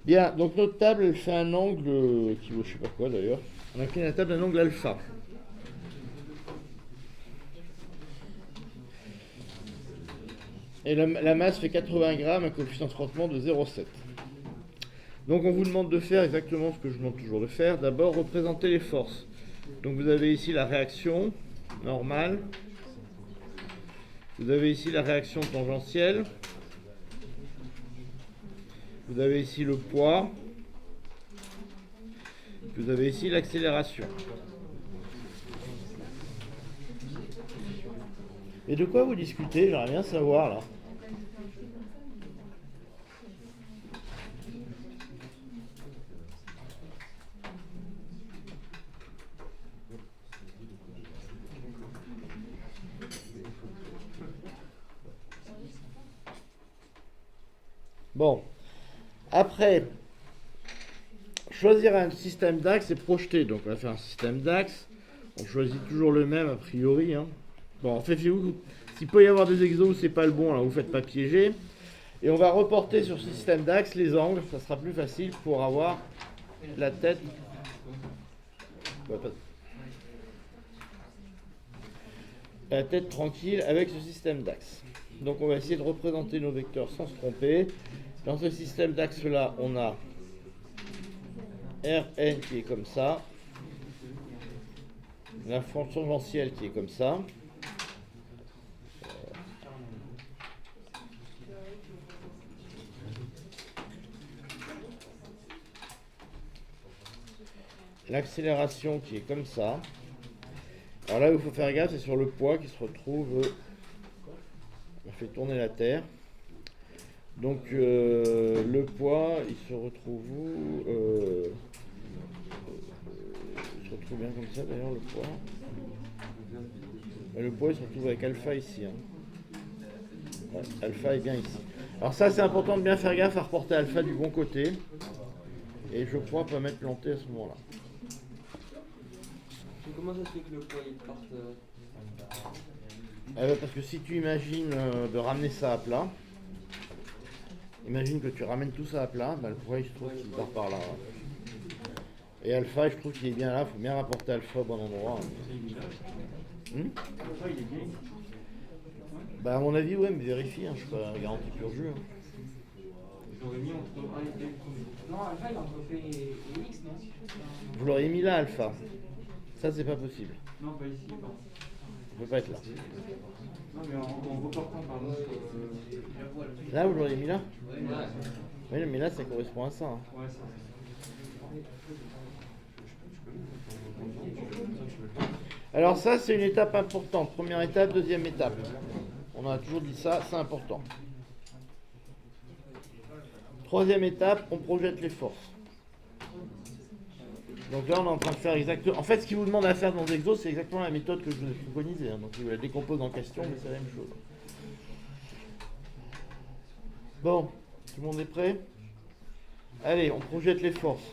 Bien, donc notre table, elle fait un angle qui vaut je sais pas quoi d'ailleurs. On a créé la table d'un angle alpha. Et la masse fait 80 grammes, un coefficient de frottement de 0,7. Donc on vous demande de faire exactement ce que je demande toujours de faire. D'abord, représenter les forces. Donc vous avez ici la réaction normale. Vous avez ici la réaction tangentielle. Vous avez ici le poids. Vous avez ici l'accélération. Et de quoi vous discutez? J'aimerais bien savoir là. Bon. Après, choisir un système d'axe et projeter. Donc on va faire un système d'axe. On choisit toujours le même a priori. Hein. Bon, en fait, s'il peut y avoir des exos où c'est pas le bon, là, vous faites pas piéger. Et on va reporter sur ce système d'axe les angles. Ça sera plus facile pour avoir la tête. La tête tranquille avec ce système d'axe. Donc on va essayer de représenter nos vecteurs sans se tromper. Dans ce système d'axe là, on a Rn qui est comme ça, la fonction tangentielle qui est comme ça, l'accélération qui est comme ça. Alors là où il faut faire gaffe, c'est sur le poids qui se retrouve, on fait tourner la Terre. Donc le poids, il se retrouve où il se retrouve bien comme ça d'ailleurs le poids. Et le poids il se retrouve avec alpha ici. Hein. Ouais, alpha est bien ici. Alors ça c'est important de bien faire gaffe à reporter alpha du bon côté. Et je crois pas m'être planté à ce moment-là. Comment ça se fait que le poids il parte Parce que si tu imagines de ramener ça à plat, imagine que tu ramènes tout ça à plat, bah, le poids il se trouve qu'il part par là. Et alpha, je trouve qu'il est bien là, il faut bien rapporter alpha au bon endroit. Bah à mon avis, ouais, mais vérifie, hein, je suis pas garanti pur jeu. Hein. J'aurais mis entre A et B. Non, alpha il est entre P et X, non? Vous l'auriez mis là, alpha. Ça, c'est pas possible. Non, pas ici. Pas. Il peut pas être là. Non, mais en reportant par exemple. Là, vous l'auriez mis là? Oui, mais là, ça correspond à ça. Hein. Ouais, ça. Alors ça, c'est une étape importante. Première étape, deuxième étape. On a toujours dit ça, c'est important. Troisième étape, on projette les forces. Donc là, on est en train de faire exactement... En fait, ce qu'il vous demande à faire dans Exo, c'est exactement la méthode que je vous ai préconisée. Hein. Donc, il la décompose en questions, mais c'est la même chose. Bon, tout le monde est prêt? Allez, on projette les forces.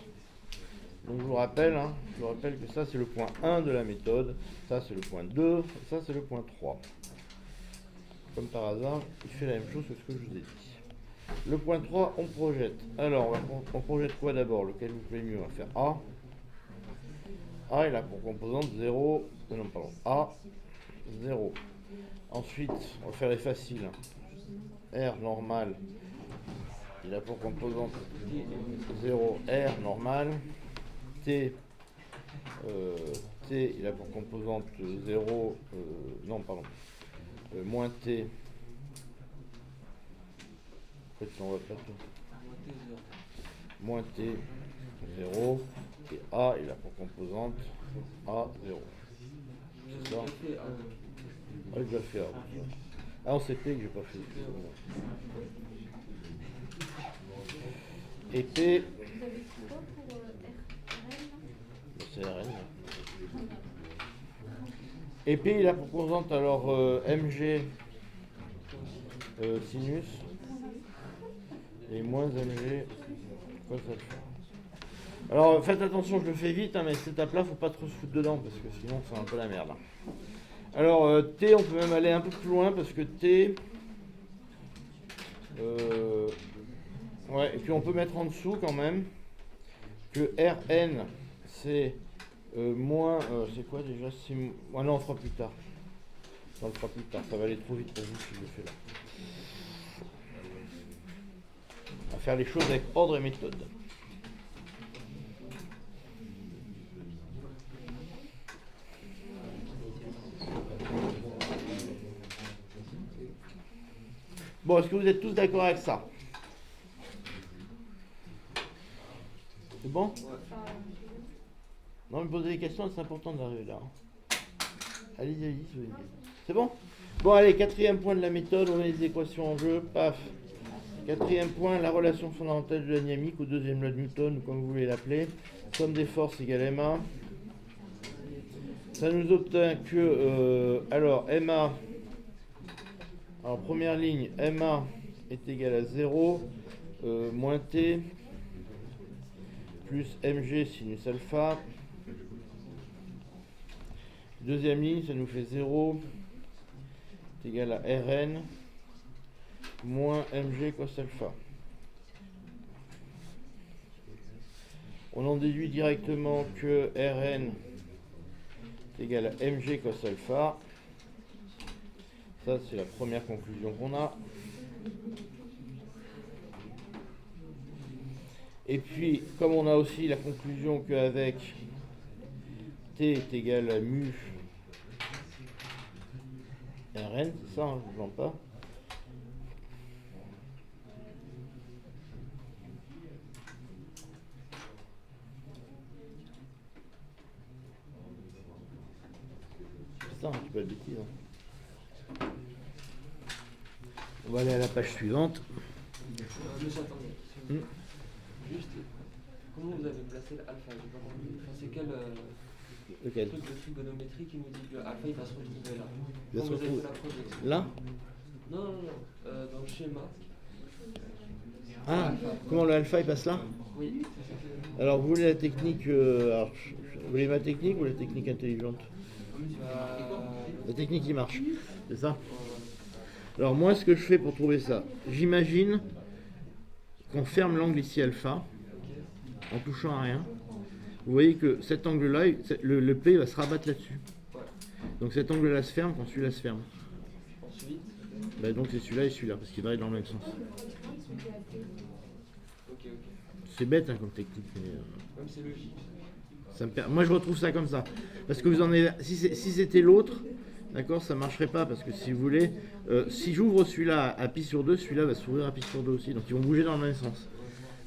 Donc, je vous rappelle que ça, c'est le point 1 de la méthode. Ça, c'est le point 2. Et ça, c'est le point 3. Comme par hasard, il fait la même chose que ce que je vous ai dit. Le point 3, on projette. Alors, on projette quoi d'abord? Lequel vous plaît mieux? On va faire A. A il a pour composante 0, non pardon, A, 0. Ensuite, on va faire les faciles. R normal, il a pour composante 0, R normal. T, il a pour composante 0, non pardon, moins T. En fait, on va faire tout. Moins T, 0. Et A, il a pour composante A, 0. C'est ça? Ah, j'ai déjà fait A. Ah, on sait P que j'ai pas fait. Et P. Vous avez dit quoi pour RN? C'est Rn. Et P, il a pour composante alors Mg sinus. Et moins Mg cos alpha. Alors faites attention, je le fais vite, hein, mais cette étape là, faut pas trop se foutre dedans parce que sinon c'est un peu la merde. Alors T, on peut même aller un peu plus loin parce que T, ouais, et puis on peut mettre en dessous quand même que Rn c'est moins, c'est quoi déjà? Ah non, on fera plus tard. On le fera plus tard, ça va aller trop vite pour vous si je le fais là. On va faire les choses avec ordre et méthode. Bon, est-ce que vous êtes tous d'accord avec ça? C'est bon? Non, mais posez des questions, c'est important d'arriver là. Allez-y, c'est bon? Bon, allez, quatrième point de la méthode, on met les équations en jeu, paf. Quatrième point, la relation fondamentale de la dynamique, ou deuxième loi de Newton, ou comme vous voulez l'appeler. Somme des forces égale MA. Ça nous obtient que, alors, MA, alors première ligne, MA est égal à 0, moins T plus mg sinus alpha. Deuxième ligne, ça nous fait 0 est égal à Rn moins mg cos alpha. On en déduit directement que Rn est égal à mg cos alpha. Ça, c'est la première conclusion qu'on a. Et puis, comme on a aussi la conclusion qu'avec T est égal à mu Rn, c'est ça, hein, je ne vends pas. C'est ça, tu pas de bêtises. Hein. On va aller à la page suivante. Monsieur, attendez. Juste, comment vous avez placé l'alpha? J'ai pas compris. Enfin, c'est quel Lequel? truc de trigonométrie qui nous dit que l'alpha il va se retrouver là? Il va se Comment vous avez retrouver fait la projection? là? Non, non, non. Dans le schéma. Ah, comment le alpha il passe là? Oui. Alors vous voulez la technique, vous voulez ma technique ou la technique intelligente? La technique qui marche, c'est ça? Alors moi ce que je fais pour trouver ça, j'imagine qu'on ferme l'angle ici alpha en touchant à rien. Vous voyez que cet angle-là, le P va se rabattre là-dessus. Donc cet angle-là se ferme quand celui-là se ferme. Ensuite. Bah, donc c'est celui-là et celui-là parce qu'ils varient dans le même sens. Ok. C'est bête hein, comme technique. Mais, Même c'est logique. moi je retrouve ça comme ça. Parce que vous en avez. Si c'était l'autre, d'accord, ça marcherait pas. Parce que si vous voulez, si j'ouvre celui-là à pi sur 2, celui-là va s'ouvrir à pi sur 2 aussi. Donc ils vont bouger dans le même sens.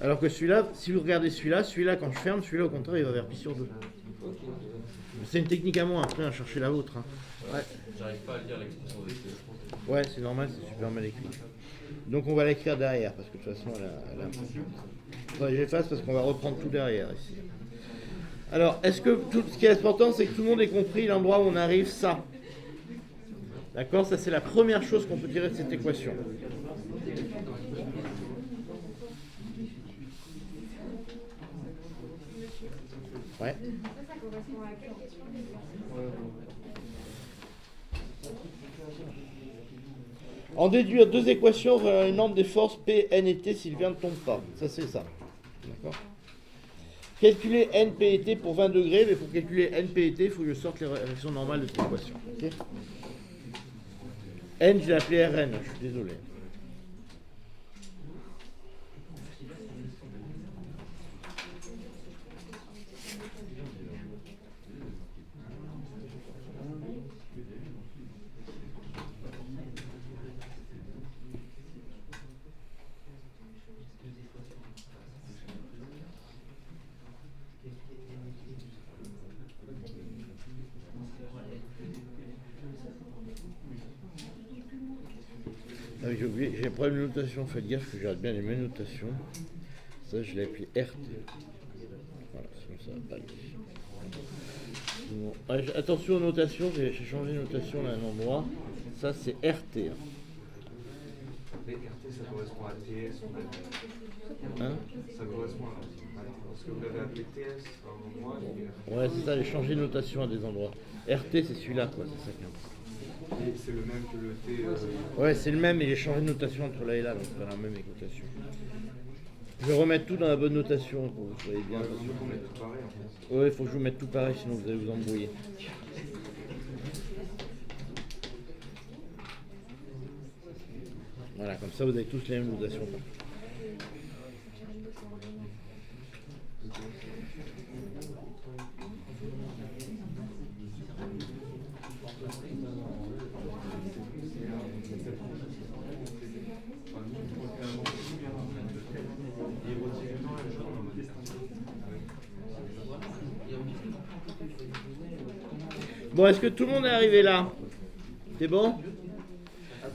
Alors que celui-là, si vous regardez celui-là quand je ferme, celui-là au contraire il va vers pi sur 2. C'est une technique à moi, après à chercher la vôtre. Hein. Ouais. J'arrive pas à lire l'expression des T. Ouais, c'est normal, c'est super mal écrit. Donc on va l'écrire derrière, parce que de toute façon elle a... Faudrait que j'efface parce qu'on va reprendre tout derrière ici. Alors, est-ce que ce qui est important, c'est que tout le monde ait compris l'endroit où on arrive, ça. D'accord? Ça, c'est la première chose qu'on peut tirer de cette équation. Ouais. Ça correspond à quelle question? En déduire deux équations vers une ordre des forces P, N et T s'il vient ne tombe pas. Ça, c'est ça. D'accord? Calculer N, P et T pour 20 degrés, mais pour calculer N, P et T, il faut que je sorte les réactions normales de cette équation. Okay? N, je l'ai appelé Rn, je suis désolé. Ah oui, j'ai oublié, j'ai un problème de notation, faites gaffe que j'arrête bien les mêmes notations. Ça, je l'ai appelé RT. Voilà, sinon ça va pas aller. Bon. Ah, attention aux notations, j'ai changé de notation là à un endroit. Ça, c'est RT. Les RT, ça correspond à TS. Hein? Ça correspond à... Parce que vous l'avez appelé TS avant moi. Ouais, c'est ça, j'ai changé de notation à des endroits. RT, c'est celui-là, quoi, c'est ça qui est important. Et c'est le même que le T. Ouais, c'est le même, mais j'ai changé de notation entre là et là, donc c'est pas la même notation. Je vais remettre tout dans la bonne notation pour que vous soyez bien. Il faut qu'on mette tout pareil en fait. Ouais, il faut que je vous mette tout pareil, sinon vous allez vous embrouiller. Voilà, comme ça vous avez tous les mêmes notations. Bon, est-ce que tout le monde est arrivé là? C'est bon?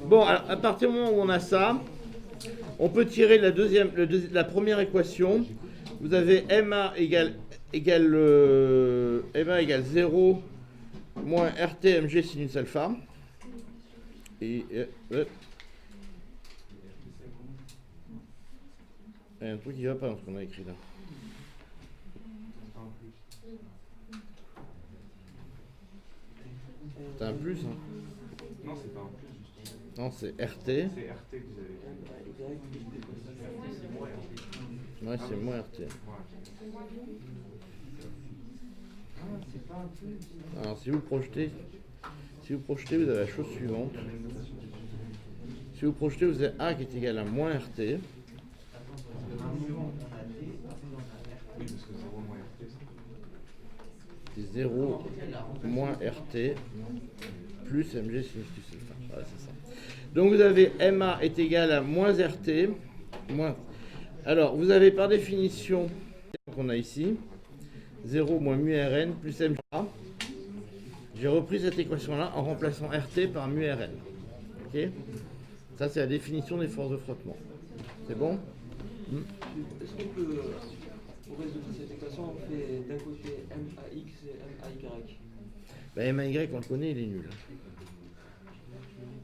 Bon, alors, à partir du moment où on a ça, on peut tirer la première équation. Vous avez MA égale 0 moins RT mg sinus alpha. Et Il y a un truc qui va pas dans ce qu'on a écrit là. C'est un plus, hein. Non, c'est pas un plus, justement. Non, c'est RT. C'est RT que vous avez. Ouais, c'est moins RT. Alors, si vous projetez, vous avez la chose suivante. Si vous projetez, vous avez A qui est égal à moins RT. Oui, parce que 0 moins RT, C'est 0 moins RT plus MG sinus du alpha. Voilà, c'est ça. Donc vous avez MA est égal à moins RT. Alors, vous avez par définition qu'on a ici 0 moins mu RN plus MA. J'ai repris cette équation-là en remplaçant RT par mu RN. Ok? Ça, c'est la définition des forces de frottement. C'est bon? Est-ce qu'on peut, pour résoudre cette équation, on fait d'un côté MAX et MAY? Bah, MAY, on le connaît, il est nul.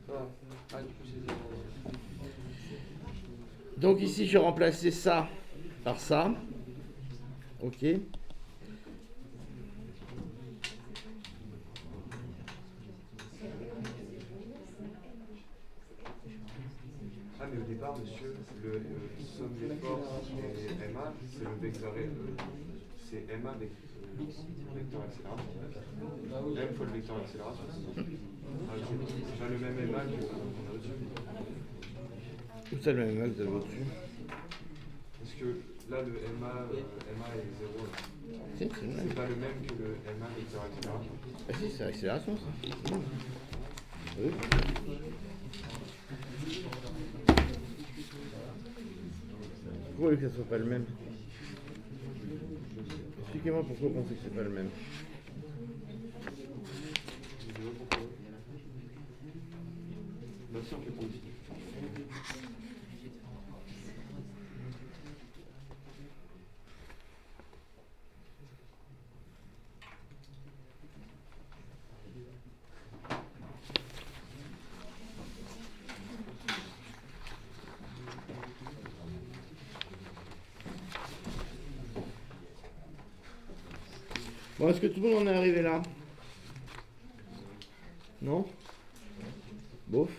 Ah, du coup, c'est 0. Donc ici, j'ai remplacé ça par ça. Ok. Ah, mais au départ, monsieur, le somme des forces et MA, c'est le vecteur. C'est MA avec vecteur accélération. M fois le vecteur accélération, c'est ça. Ah, ok. J'ai le même MA qu'on a au-dessus. Tout ça, le même MA que vous avez au-dessus. Parce que là, le MA est 0. Si, c'est le même. C'est pas le même que le MA vecteur accélération. Ah si, c'est l'accélération, ça. Oui. Pourquoi que ça soit pas le même? Expliquez-moi pourquoi vous pensez que c'est pas le même. Je sais pas pourquoi. Bah si, on fait positif. Bon, est-ce que tout le monde en est arrivé là? Non? Bof.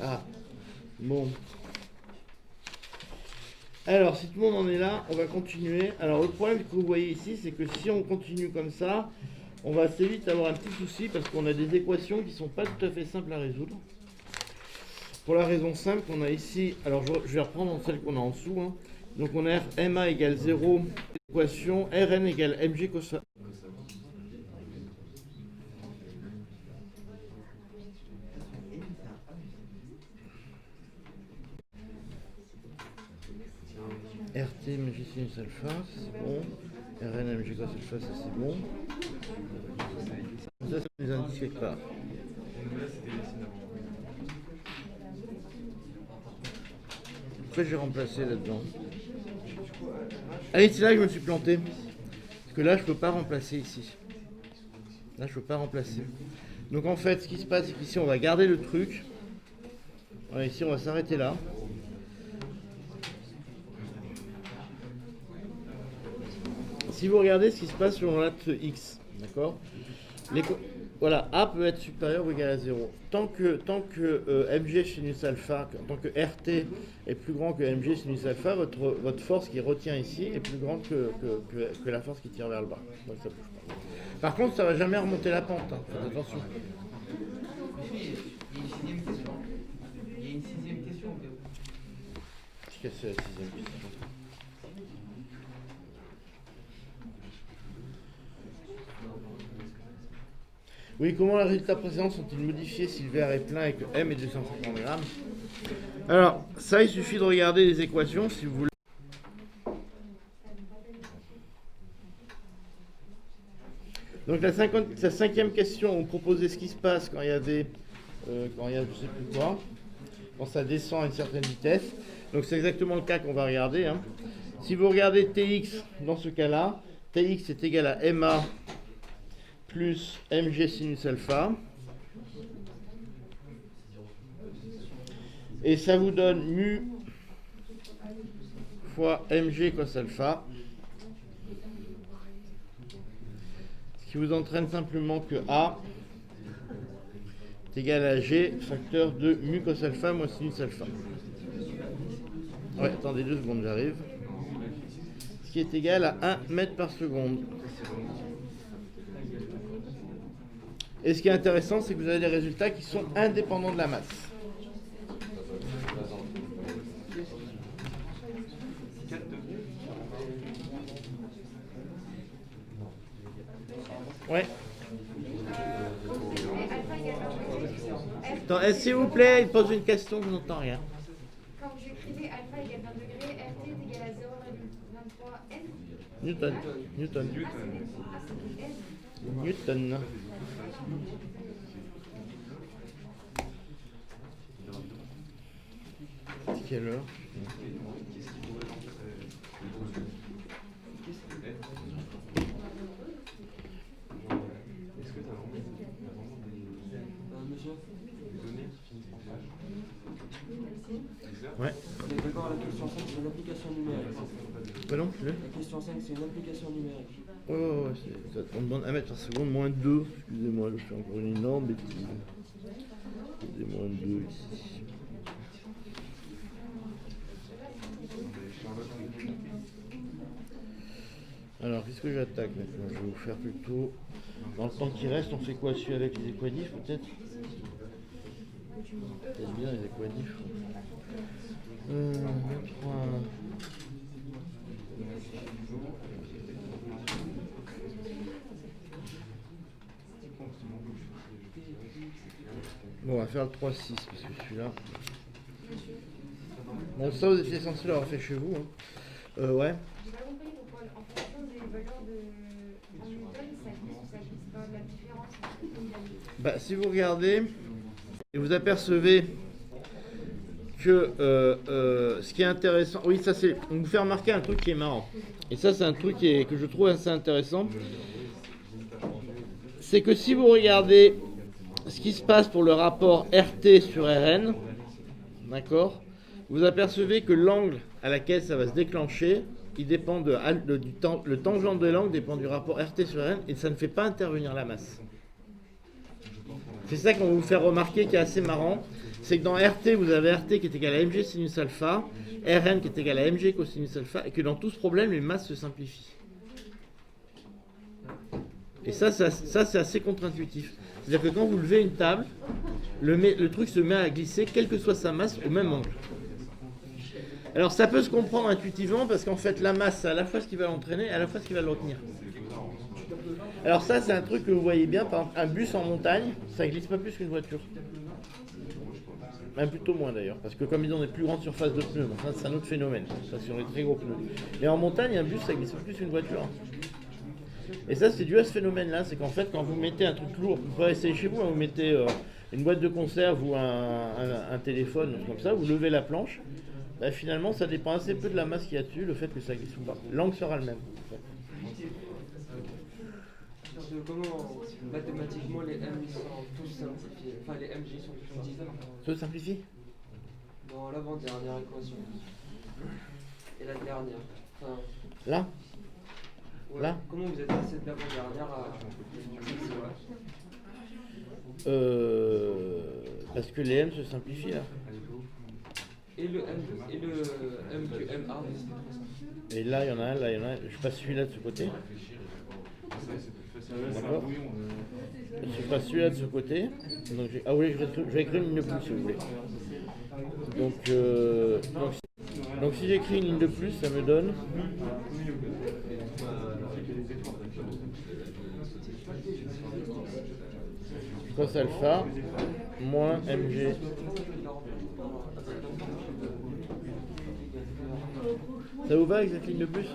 Ah, bon. Alors, si tout le monde en est là, on va continuer. Alors, le problème que vous voyez ici, c'est que si on continue comme ça, on va assez vite avoir un petit souci parce qu'on a des équations qui ne sont pas tout à fait simples à résoudre. Pour la raison simple qu'on a ici, alors je vais reprendre celle qu'on a en dessous. Hein. Donc, on a MA égale 0, équation RN égale MG cos pha. RT MG sinus alpha, ça c'est bon. RN MG cos alpha, ça c'est bon. Ça nous indique quelque part. Pourquoi j'ai remplacé là-dedans? Ah oui, c'est là que je me suis planté. Parce que là, je ne peux pas remplacer ici. Là, je ne peux pas remplacer. Donc en fait, ce qui se passe, c'est qu'ici, on va garder le truc. Voilà, ici, on va s'arrêter là. Si vous regardez ce qui se passe sur l'axe X, d'accord? Voilà, A peut être supérieur ou égal à 0. Tant que MG sinus alpha, tant que RT est plus grand que MG sinus alpha, votre force qui retient ici est plus grande que la force qui tire vers le bas. Donc ça bouge pas. Par contre, ça ne va jamais remonter la pente. Hein. Faites attention. Il y a une sixième question. Il y a une sixième question. Qu'est-ce que c'est la sixième question? Oui, comment les résultats précédents sont-ils modifiés si le verre est plein et que M est de 250 grammes? Alors, ça, il suffit de regarder les équations si vous voulez. Donc, la cinquième question, on proposait ce qui se passe quand il y avait, quand il y a je sais plus quoi, quand ça descend à une certaine vitesse. Donc, c'est exactement le cas qu'on va regarder. Hein. Si vous regardez Tx dans ce cas-là, Tx est égal à MA plus MG sinus alpha. Et ça vous donne mu fois mg cos alpha. Ce qui vous entraîne simplement que A est égal à G facteur de mu cos alpha moins sinus alpha. Ouais, attendez 2 secondes, j'arrive. Ce qui est égal à 1 mètre par seconde. Et ce qui est intéressant, c'est que vous avez des résultats qui sont indépendants de la masse. Ouais. Attends, s'il vous plaît, il pose une question, je n'entends rien. Quand vous écrivez alpha égale 20 degrés, RT est égal à 0,23 N. Newton. Newton. C'est quelle heure? Est-ce que tu as vraiment Monsieur, des données qui finissent en page? Ouais. on est d'accord, la question 5, c'est une application numérique. Bah non, La question 5, c'est une application numérique. Ouais, on demande 1 mètre par seconde, moins 2. Excusez-moi, je fais encore une énorme bêtise. C'est moins 2 ici. Alors, qu'est-ce que j'attaque maintenant? Je vais vous faire plutôt... Dans le temps qui reste, on fait quoi dessus avec les équadifs peut-être? Peut-être bien les équadifs. 3... Bon, on va faire le 3-6 parce que celui-là... Bon, ça vous étiez censé l'avoir fait chez vous. Hein. Ouais. J'ai pas compris pourquoi, en fonction des valeurs de Newton, ça glisse pas la différence entre les valeurs. Bah, si vous regardez, et vous apercevez que ce qui est intéressant, oui, ça c'est, on vous fait remarquer un truc qui est marrant. Et ça, c'est un truc que je trouve assez intéressant. C'est que si vous regardez ce qui se passe pour le rapport RT sur Rn, d'accord, vous apercevez que l'angle à laquelle ça va se déclencher, il dépend du temps, le tangent de l'angle dépend du rapport RT sur Rn et ça ne fait pas intervenir la masse. C'est ça qu'on va vous faire remarquer qui est assez marrant, c'est que dans RT, vous avez RT qui est égal à mg sinus alpha, Rn qui est égal à mg cosinus alpha, et que dans tout ce problème, les masses se simplifient. Et ça c'est assez contre-intuitif. C'est-à-dire que quand vous levez une table, le truc se met à glisser, quelle que soit sa masse, au même angle. Alors ça peut se comprendre intuitivement, parce qu'en fait, la masse, c'est à la fois ce qui va l'entraîner, et à la fois ce qui va le retenir. Alors ça, c'est un truc que vous voyez bien, par exemple, un bus en montagne, ça glisse pas plus qu'une voiture. Même plutôt moins d'ailleurs, parce que comme ils ont des plus grandes surfaces de pneus, enfin, c'est un autre phénomène, parce qu'ils ont des très gros pneus. Mais en montagne, un bus, ça glisse pas plus qu'une voiture. Et ça, c'est dû à ce phénomène-là, c'est qu'en fait, quand vous mettez un truc lourd, vous pouvez essayer chez vous, hein, vous mettez une boîte de conserve ou un téléphone, comme ça, vous levez la planche, bah, finalement, ça dépend assez peu de la masse qu'il y a dessus, le fait que ça glisse ou pas. L'angle sera le même. Comment mathématiquement les M sont tous simplifiés, enfin les MJ sont tous simplifiés. Ça se simplifie? Dans l'avant-dernière équation. Et la dernière. Enfin, là? Ouais. Là? Comment vous êtes passé de l'avant-dernière à parce que les M se simplifient là. et le M du MA. Et là, il y en a un, là, il y en a un. Je passe celui-là de ce côté. D'accord. Je passe celui-là de ce côté. Donc, ah oui, je vais écrire une ligne de plus si vous voulez. Donc si j'écris une ligne de plus, ça me donne... cos alpha moins mg. Ça vous va avec cette ligne de plus?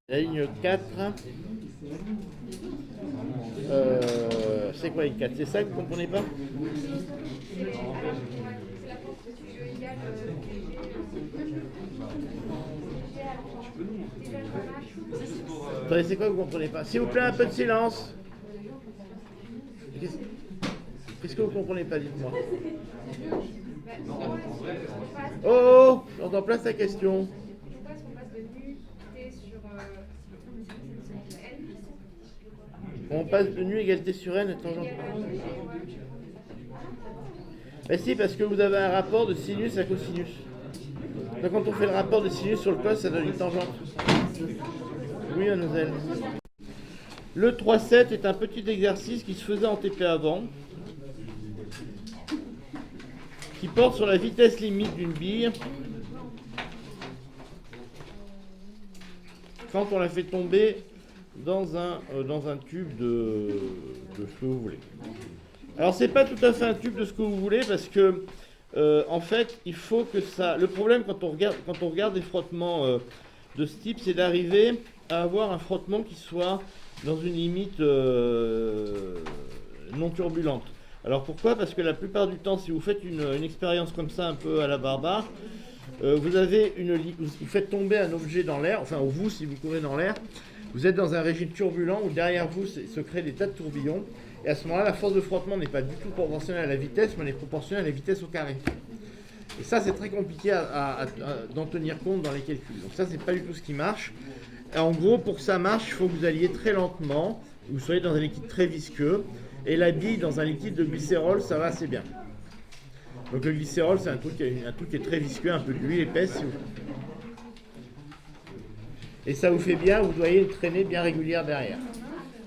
La ligne 4, c'est quoi une 4? C'est ça que vous comprenez pas? C'est la force que tu égales Attendez, c'est quoi que vous comprenez pas? S'il vous plaît, un peu de silence. Qu'est-ce que vous comprenez pas, dites-moi. Oh, j'entends plein sa question. On passe de nu égalité sur n et tangente. Ben si, parce que vous avez un rapport de sinus à cosinus. Donc quand on fait le rapport de sinus sur le cos, ça donne une tangente. Oui, mademoiselle. Le 3-7 est un petit exercice qui se faisait en TP avant, qui porte sur la vitesse limite d'une bille quand on la fait tomber dans un tube de ce que vous voulez. Alors c'est pas tout à fait un tube de ce que vous voulez parce que en fait il faut que ça. Le problème quand on regarde des frottements de ce type, c'est d'arriver à avoir un frottement qui soit dans une limite non turbulente. Alors pourquoi? Parce que la plupart du temps, si vous faites une expérience comme ça un peu à la barbare, vous faites tomber un objet dans l'air, enfin ou vous si vous courez dans l'air, vous êtes dans un régime turbulent où derrière vous se créent des tas de tourbillons, et à ce moment-là la force de frottement n'est pas du tout proportionnelle à la vitesse, mais elle est proportionnelle à la vitesse au carré. Et ça c'est très compliqué d'en tenir compte dans les calculs, donc ça c'est pas du tout ce qui marche. Et en gros pour que ça marche, il faut que vous alliez très lentement, vous soyez dans un liquide très visqueux, et la bille dans un liquide de glycérol ça va assez bien. Donc le glycérol c'est un truc qui est très visqueux, un peu d'huile épaisse. Et ça vous fait bien, vous voyez une traînée bien régulière derrière.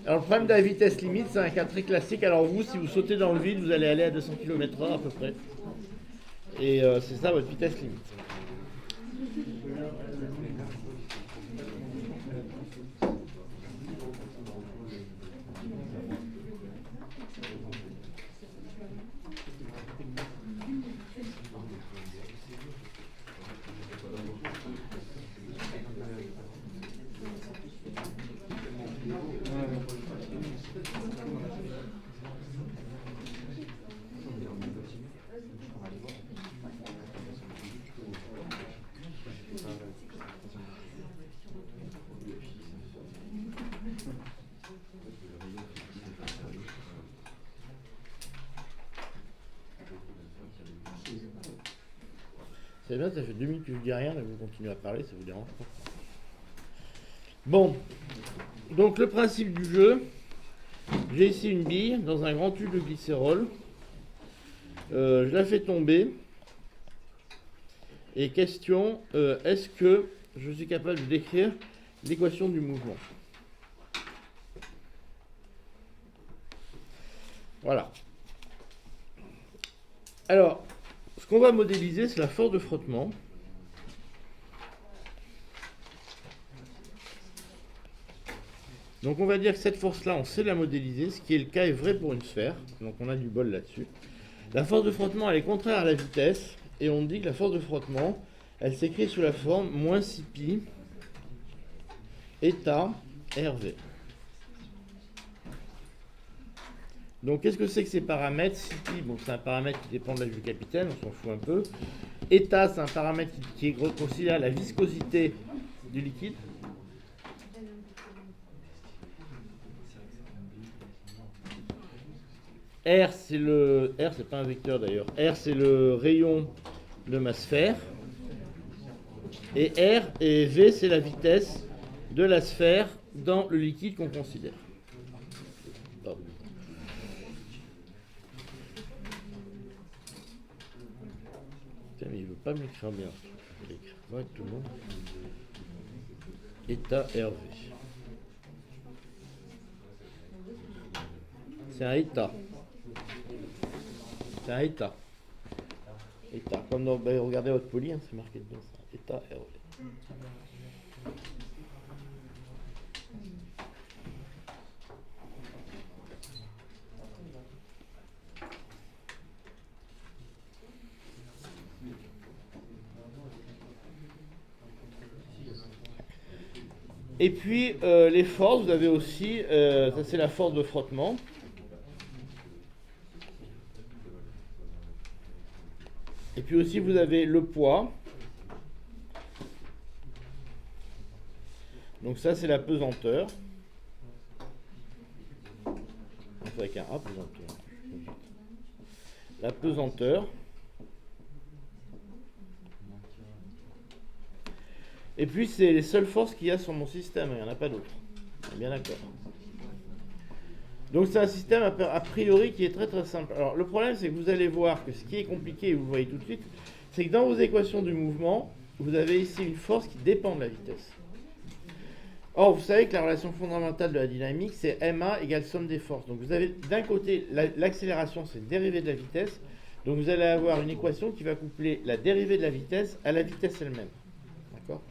Alors le problème de la vitesse limite, c'est un cas très classique. Alors vous, si vous sautez dans le vide, vous allez aller à 200 km/h à peu près. Et c'est ça votre vitesse limite. C'est bien, ça fait 2 minutes que je dis rien, mais vous continuez à parler, ça vous dérange pas. Bon, donc le principe du jeu, j'ai ici une bille dans un grand tube de glycérol, je la fais tomber, et question, est-ce que je suis capable de décrire l'équation du mouvement? Voilà. Alors, ce qu'on va modéliser, c'est la force de frottement. Donc on va dire que cette force-là, on sait la modéliser, ce qui est le cas est vrai pour une sphère. Donc on a du bol là-dessus. La force de frottement, elle est contraire à la vitesse. Et on dit que la force de frottement, elle s'écrit sous la forme moins 6pi eta RV. Donc qu'est-ce que c'est que ces paramètres? 6pi, bon, c'est un paramètre qui dépend de l'âge du capitaine, on s'en fout un peu. Eta, c'est un paramètre qui considère la viscosité du liquide. R, c'est pas un vecteur d'ailleurs. R, c'est le rayon de ma sphère. Et R et V, c'est la vitesse de la sphère dans le liquide qu'on considère. Bon. Tiens, mais il veut pas m'écrire bien. Je vais l'écrire correctement. Eta RV. C'est un état. C'est un état. État. Comme dans, regardez votre poly, hein, c'est marqué dedans. État RV. Et puis les forces, vous avez aussi, ça c'est la force de frottement. Et puis aussi vous avez le poids. Donc ça c'est la pesanteur. Avec un A, pesanteur. La pesanteur. Et puis c'est les seules forces qu'il y a sur mon système, il n'y en a pas d'autres. On est bien d'accord. Donc c'est un système a priori qui est très très simple. Alors le problème c'est que vous allez voir que ce qui est compliqué, et vous le voyez tout de suite, c'est que dans vos équations du mouvement, vous avez ici une force qui dépend de la vitesse. Or vous savez que la relation fondamentale de la dynamique c'est ma égale somme des forces. Donc vous avez d'un côté l'accélération, c'est une dérivée de la vitesse. Donc vous allez avoir une équation qui va coupler la dérivée de la vitesse à la vitesse elle-même. D'accord ?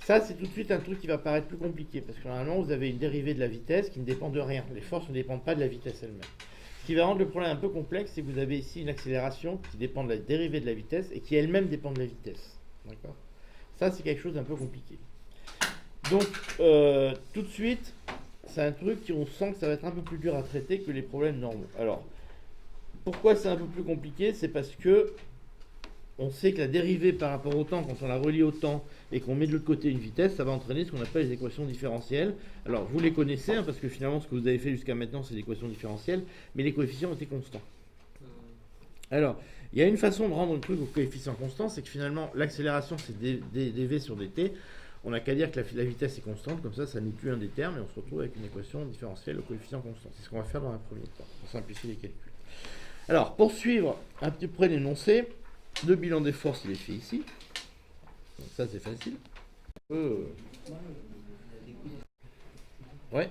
Ça, c'est tout de suite un truc qui va paraître plus compliqué, parce que normalement, vous avez une dérivée de la vitesse qui ne dépend de rien. Les forces ne dépendent pas de la vitesse elle-même. Ce qui va rendre le problème un peu complexe, c'est que vous avez ici une accélération qui dépend de la dérivée de la vitesse et qui elle-même dépend de la vitesse. D'accord ? Ça, c'est quelque chose d'un peu compliqué. Donc, tout de suite, c'est un truc qui, on sent que ça va être un peu plus dur à traiter que les problèmes normaux. Alors, pourquoi c'est un peu plus compliqué ? C'est parce que on sait que la dérivée par rapport au temps, quand on la relie au temps et qu'on met de l'autre côté une vitesse, ça va entraîner ce qu'on appelle les équations différentielles. Alors, vous les connaissez, hein, parce que finalement, ce que vous avez fait jusqu'à maintenant, c'est l'équation différentielle, mais les coefficients étaient constants. Alors, il y a une façon de rendre le truc au coefficient constant, c'est que finalement, l'accélération, c'est dv sur dt. On n'a qu'à dire que la vitesse est constante, comme ça nous tue un des termes, et on se retrouve avec une équation différentielle au coefficient constant. C'est ce qu'on va faire dans un premier temps, pour simplifier les calculs. Alors, pour suivre un petit peu l'énoncé, le bilan des forces, il est fait ici. Donc ça, c'est facile. Ouais.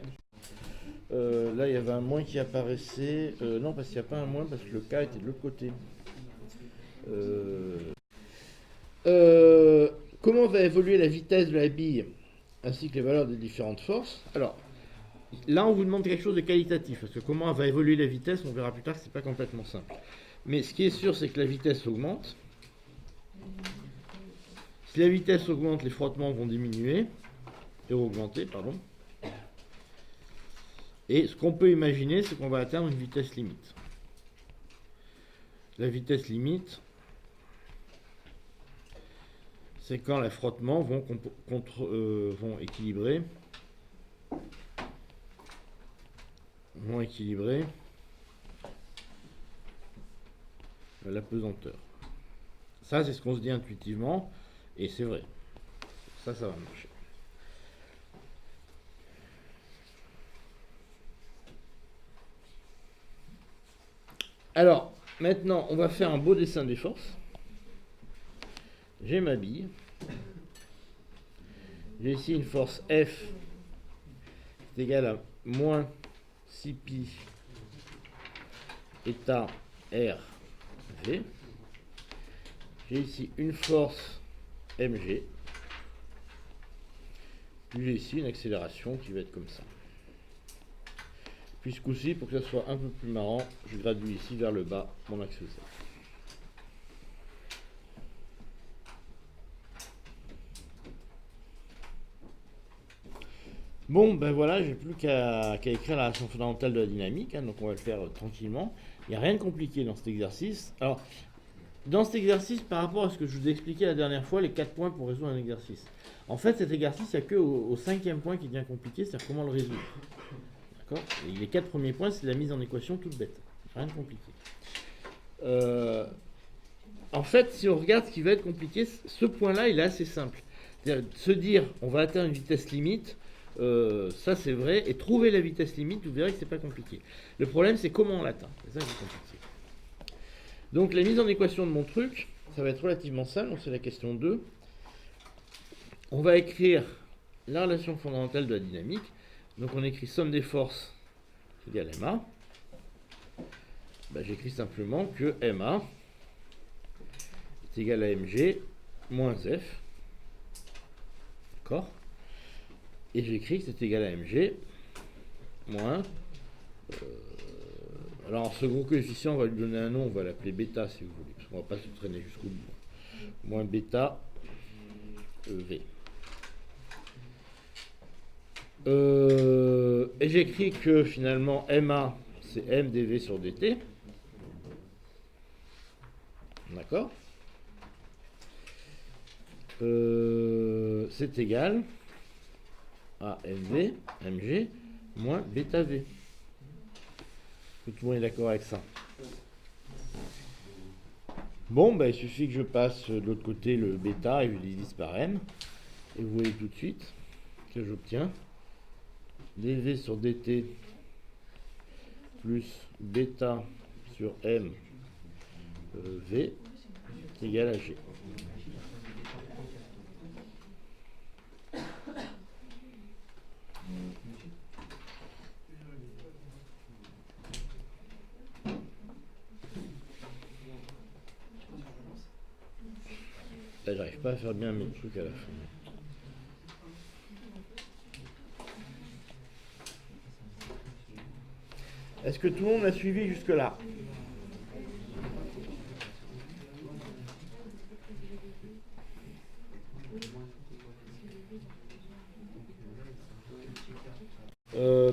Là, il y avait un moins qui apparaissait. Non, parce qu'il n'y a pas un moins, parce que le K était de l'autre côté. Comment va évoluer la vitesse de la bille, ainsi que les valeurs des différentes forces? Alors, là, on vous demande quelque chose de qualitatif, parce que comment va évoluer la vitesse, on verra plus tard que c'est pas complètement simple. Mais ce qui est sûr, c'est que la vitesse augmente. Si la vitesse augmente, les frottements vont diminuer, et augmenter, pardon. Et ce qu'on peut imaginer, c'est qu'on va atteindre une vitesse limite. La vitesse limite, c'est quand les frottements vont équilibrer. La pesanteur. Ça, c'est ce qu'on se dit intuitivement, et c'est vrai. Ça va marcher. Alors, maintenant, on va faire un beau dessin des forces. J'ai ma bille. J'ai ici une force F qui est égale à moins 6 pi état R V. J'ai ici une force mg. Puis j'ai ici une accélération qui va être comme ça. Puis ce coup-ci, pour que ça soit un peu plus marrant, je gradue ici vers le bas mon axe Z. Bon, ben voilà, j'ai plus qu'à écrire la relation fondamentale de la dynamique, hein, donc on va le faire tranquillement. Il n'y a rien de compliqué dans cet exercice. Alors, dans cet exercice, par rapport à ce que je vous ai expliqué la dernière fois, les 4 points pour résoudre un exercice. En fait, cet exercice, il n'y a qu'au 5e point qui devient compliqué, c'est-à-dire comment le résoudre. D'accord ? Et les 4 premiers points, c'est la mise en équation toute bête. Rien de compliqué. En fait, si on regarde ce qui va être compliqué, ce point-là, il est assez simple. C'est-à-dire se dire, on va atteindre une vitesse limite, ça c'est vrai, et trouver la vitesse limite, vous verrez que c'est pas compliqué. Le problème, c'est comment on l'atteint. C'est ça qui est compliqué. Donc la mise en équation de mon truc, ça va être relativement simple, donc c'est la question 2. On va écrire la relation fondamentale de la dynamique. Donc on écrit somme des forces égale MA. J'écris simplement que MA est égal à MG moins F. D'accord ? Et j'écris que c'est égal à MG moins... alors en second coefficient, on va lui donner un nom, on va l'appeler bêta si vous voulez, parce qu'on ne va pas se traîner jusqu'au bout. Moins bêta V. Et j'écris que finalement MA c'est M dV sur dt. D'accord ? C'est égal à MV, MG, moins bêta V. Tout le monde est d'accord avec ça. Bon, il suffit que je passe de l'autre côté le bêta et je le divise par M. Et vous voyez tout de suite que j'obtiens dV sur dt plus bêta sur M V est égal à G. Là, j'arrive pas à faire bien mes trucs à la fin. Est-ce que tout le monde l'a suivi jusque-là?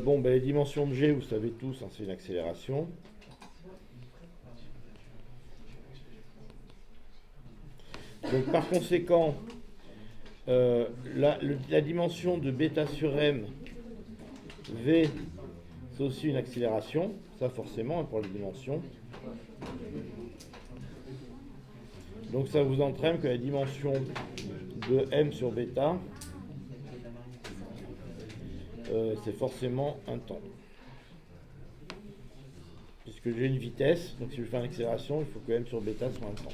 Bon, ben, les dimensions de G, vous savez tous, hein, c'est une accélération. Donc par conséquent, la dimension de bêta sur M, V, c'est aussi une accélération, ça forcément hein, pour les dimensions. Donc ça vous entraîne que la dimension de M sur bêta, c'est forcément un temps. Puisque j'ai une vitesse, donc si je fais une accélération, il faut que M sur bêta soit un temps.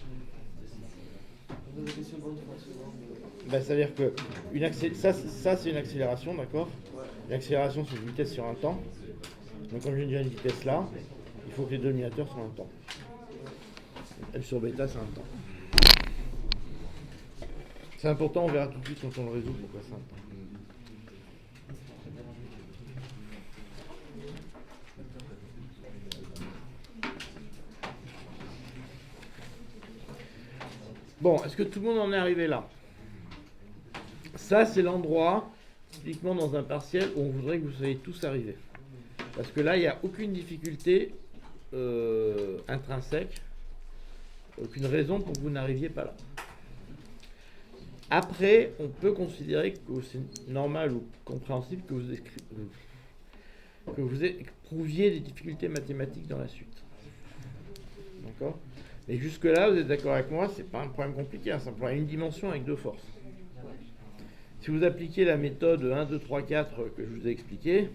Ben, c'est-à-dire que ça c'est une accélération, d'accord? Une accélération c'est une vitesse sur un temps. Donc comme j'ai déjà une vitesse là, il faut que les dominateurs soient un temps. M sur bêta c'est un temps. C'est important, on verra tout de suite quand on le résout pourquoi c'est un temps. Bon, est-ce que tout le monde en est arrivé là? Ça, c'est l'endroit, typiquement dans un partiel, où on voudrait que vous soyez tous arrivés. Parce que là, il n'y a aucune difficulté intrinsèque, aucune raison pour que vous n'arriviez pas là. Après, on peut considérer que c'est normal ou compréhensible que vous éprouviez des difficultés mathématiques dans la suite. D'accord? Mais jusque-là, vous êtes d'accord avec moi, c'est pas un problème compliqué, hein, c'est un problème à une dimension avec deux forces. Si vous appliquez la méthode 1, 2, 3, 4 que je vous ai expliqué,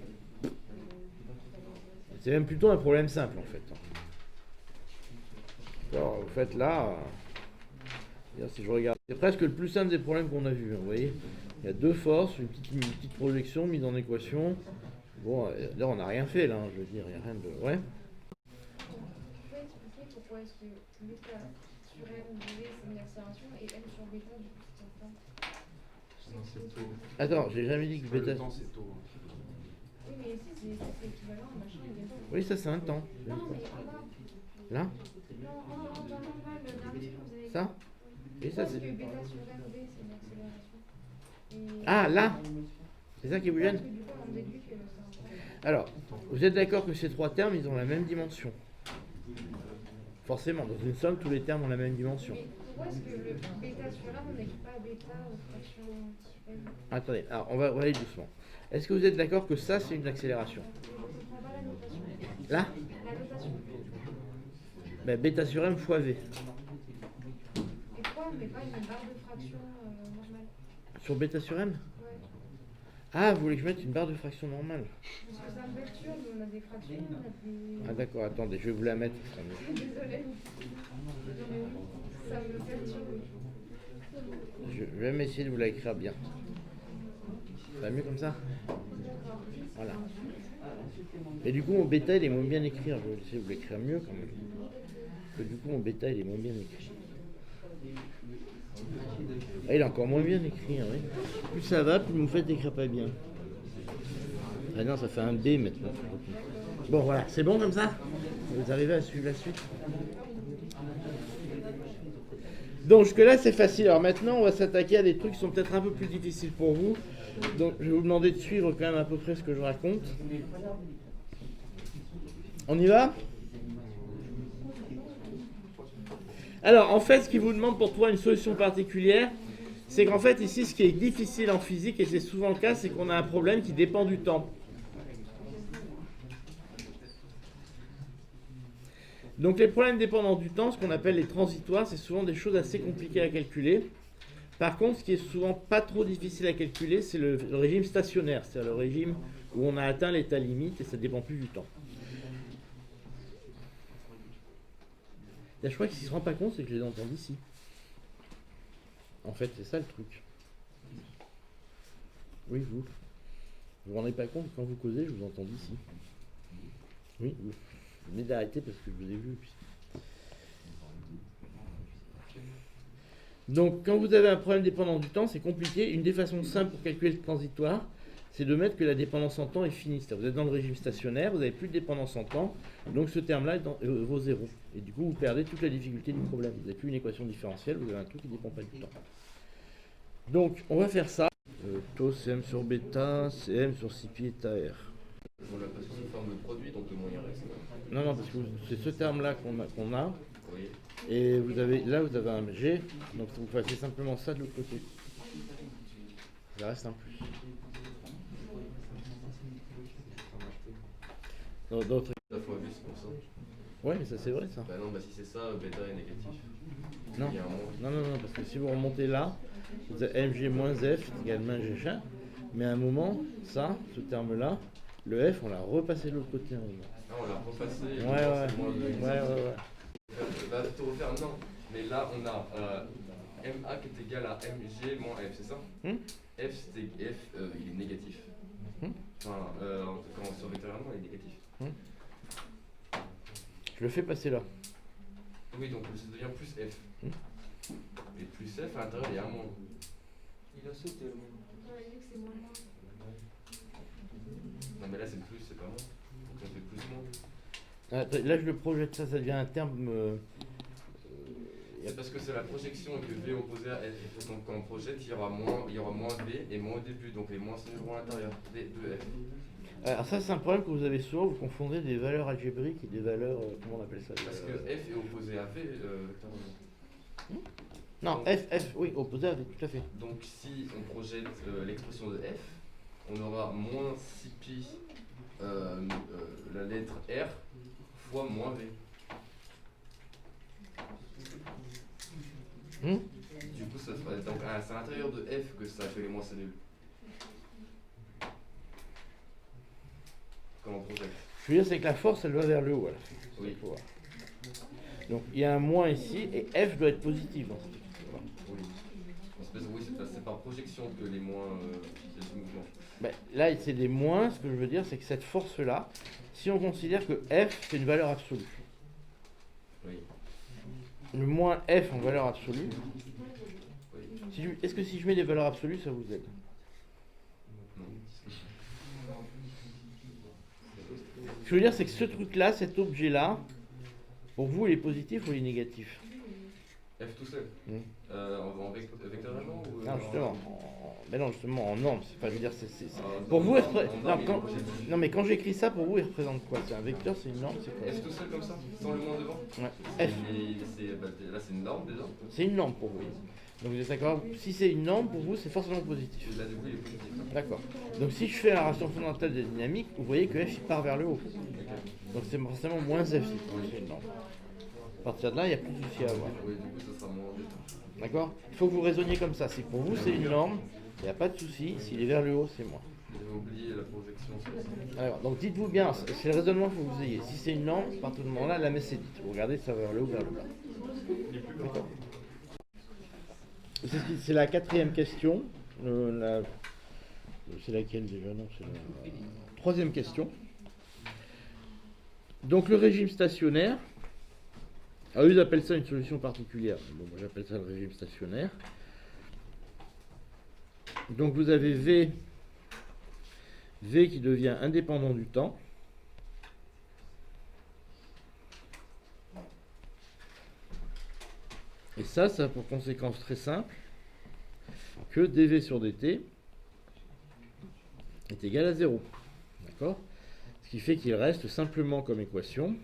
c'est même plutôt un problème simple en fait. Alors, vous faites là, si je regarde, c'est presque le plus simple des problèmes qu'on a vus. Vous voyez, il y a deux forces, une petite projection mise en équation. Bon, là on n'a rien fait là, je veux dire, il n'y a rien de. Ouais. Pourquoi est-ce que bêta sur M, V, c'est une accélération et M sur bêta, du coup, c'est un temps? Non, c'est tôt. Attends, j'ai jamais dit que bêta. Le temps, c'est tôt. Oui, mais ici, c'est équivalent, machin, il y a temps. Oui, ça c'est un temps. Non, mais en bas. Là? Non, en bas, le dernier truc, vous avez. Ça? Et ça Parce c'est. que bêta sur M, V, c'est une accélération. Et... Ah, là? C'est ça qui vous gêne? Parce que du coup, on déduit que c'est un temps. Alors, vous êtes d'accord que ces trois termes, ils ont la même dimension? Forcément, dans une somme, tous les termes ont la même dimension. Mais pourquoi est-ce que le bêta sur M, on n'écrit pas bêta aux fractions M? Attendez, alors on va aller doucement. Est-ce que vous êtes d'accord que ça, c'est une accélération? Je ne comprends pas la notation. Là? La notation. Ben, bêta sur M fois V. Et pourquoi on ne met pas une barre de fraction normale? Sur bêta sur M? Ouais. Ah, vous voulez que je mette une barre de fraction normale? Parce que ça me perturbe, on a des fractions, on a des... Ah d'accord, attendez, je vais vous la mettre. Ça sera mieux. Désolée. Ça me perturbe. Je vais même essayer de vous la écrire bien. Ça va mieux comme ça? Voilà. Et du coup, mon bêta, il est moins bien écrit. Je vais essayer de vous l'écrire mieux quand même. Parce que du coup, mon bêta, il est moins bien écrit. Ah, il est encore moins bien écrit, hein, oui. Plus ça va, plus vous me faites écrire pas bien. Ah non, ça fait un B maintenant. Bon, voilà, c'est bon comme ça? Vous arrivez à suivre la suite? Donc jusque-là, c'est facile. Alors maintenant, on va s'attaquer à des trucs qui sont peut-être un peu plus difficiles pour vous. Donc je vais vous demander de suivre quand même à peu près ce que je raconte. On y va? Alors, en fait, ce qui vous demande pour trouver une solution particulière, c'est qu'en fait, ici, ce qui est difficile en physique, et c'est souvent le cas, c'est qu'on a un problème qui dépend du temps. Donc, les problèmes dépendants du temps, ce qu'on appelle les transitoires, c'est souvent des choses assez compliquées à calculer. Par contre, ce qui est souvent pas trop difficile à calculer, c'est le régime stationnaire, c'est-à-dire le régime où on a atteint l'état limite et ça ne dépend plus du temps. Là, je crois que s'il se rend pas compte, c'est que je les entends d'ici. En fait, c'est ça le truc. Oui, vous. Vous vous rendez pas compte, quand vous causez, je vous entends d'ici. Oui, vous. Vous venez d'arrêter parce que je vous ai vu. Donc, quand vous avez un problème dépendant du temps, c'est compliqué. Une des façons simples pour calculer le transitoire, c'est de mettre que la dépendance en temps est finie. C'est-à-dire vous êtes dans le régime stationnaire, vous n'avez plus de dépendance en temps, donc ce terme-là vaut 0. Et du coup, vous perdez toute la difficulté du problème. Vous n'avez plus une équation différentielle, vous avez un truc qui ne dépend pas du temps. Donc, on va faire ça. Taux CM sur bêta, CM sur CP eta R. On l'a passé sous forme de produit, donc le moyen reste. Non, non, parce que c'est ce terme-là qu'on a. Oui. Et vous avez, là, vous avez un G, donc vous passez simplement ça de l'autre côté. Ça reste un plus. D'autres. La fois V, c'est pour ça. Ouais, mais ça c'est vrai ça. Bah non, bah si c'est ça, bêta est négatif. Non. Il y a un moins. Non, parce que si vous remontez là, vous avez mg moins f égale moins g', mais à un moment, ça, ce terme-là, le f, on l'a repassé de l'autre côté. Ah, on l'a repassé. Ouais. Bah, te refaire, non. Mais là, on a MA qui est égal à MG moins F, c'est ça? F, c'était F, il est négatif. Enfin, quand sur vectoriellement, il est négatif. Je le fais passer là. Oui, donc ça devient plus F. Et plus F, à l'intérieur, il y a un moins. Il a sauté le moins. On a dit que c'est moins moins. Non, mais là, c'est plus, c'est pas moins. Donc ça fait plus moins. Là, je le projette, ça devient un terme. C'est parce que c'est la projection et que V opposé à F. Donc quand on projette, il y aura moins V et moins au début. Donc les moins s'annulleront à l'intérieur V de F. Alors ça, c'est un problème que vous avez souvent, vous confondez des valeurs algébriques et des valeurs, comment on appelle ça? Parce que F est opposé à V vectoriellement. Non, Donc, F, oui, opposé à V, tout à fait. Donc si on projette l'expression de F, on aura moins 6pi la lettre R fois moins V. Du coup, ça sera, donc c'est à l'intérieur de F que ça fait les moins s'annulent. Quand on projette. Je veux dire, c'est que la force, elle va vers le haut à la fin. Oui. Donc il y a un moins ici, et F doit être positif dans cette équation. Oui, c'est par projection que les moins il y a du mouvement. Ben, là, c'est des moins, ce que je veux dire, c'est que cette force-là, si on considère que F, c'est une valeur absolue, Oui. le moins F en valeur absolue, Oui. est-ce que si je mets des valeurs absolues, ça vous aide? Non. Ce que je veux dire, c'est que ce truc-là, cet objet-là, pour vous, il est positif ou il est négatif? F tout seul. En vectoriellement ou Non, justement. Mais non, justement, en norme, c'est pas, je veux dire, pour vous, non, mais quand j'écris ça, pour vous, il représente quoi? C'est un vecteur, c'est une norme, c'est quoi? F tout seul comme ça, sans le moins devant. Ouais. F. Là, c'est une norme déjà. C'est une norme pour vous. Donc vous êtes d'accord? Si c'est une norme, pour vous, c'est forcément positif. Et là, du coup, il est positif. D'accord. Donc si je fais la relation fondamentale des dynamiques, vous voyez que F il part vers le haut. Donc c'est forcément moins F, c'est une norme. À partir de là, il n'y a plus de souci à avoir. Oui, du coup, ça sera moins bêta. D'accord? Il faut que vous raisonniez comme ça. Si pour vous c'est une norme, il n'y a pas de souci. S'il est vers le haut, c'est moins. J'avais oublié la projection sur ça. Alors, donc dites-vous bien, c'est le raisonnement qu'il faut que vous ayez. Si c'est une norme, à partir de ce moment-là, la messe est dite. Vous regardez ça vers le haut ou vers le bas. D'accord. C'est la quatrième question. C'est laquelle déjà? Non, c'est la troisième question. Donc le régime stationnaire. Alors ils appellent ça une solution particulière. Bon, moi j'appelle ça le régime stationnaire. Donc vous avez V qui devient indépendant du temps. Et ça a pour conséquence très simple que dV sur dt est égal à 0. D'accord? Ce qui fait qu'il reste simplement comme équation.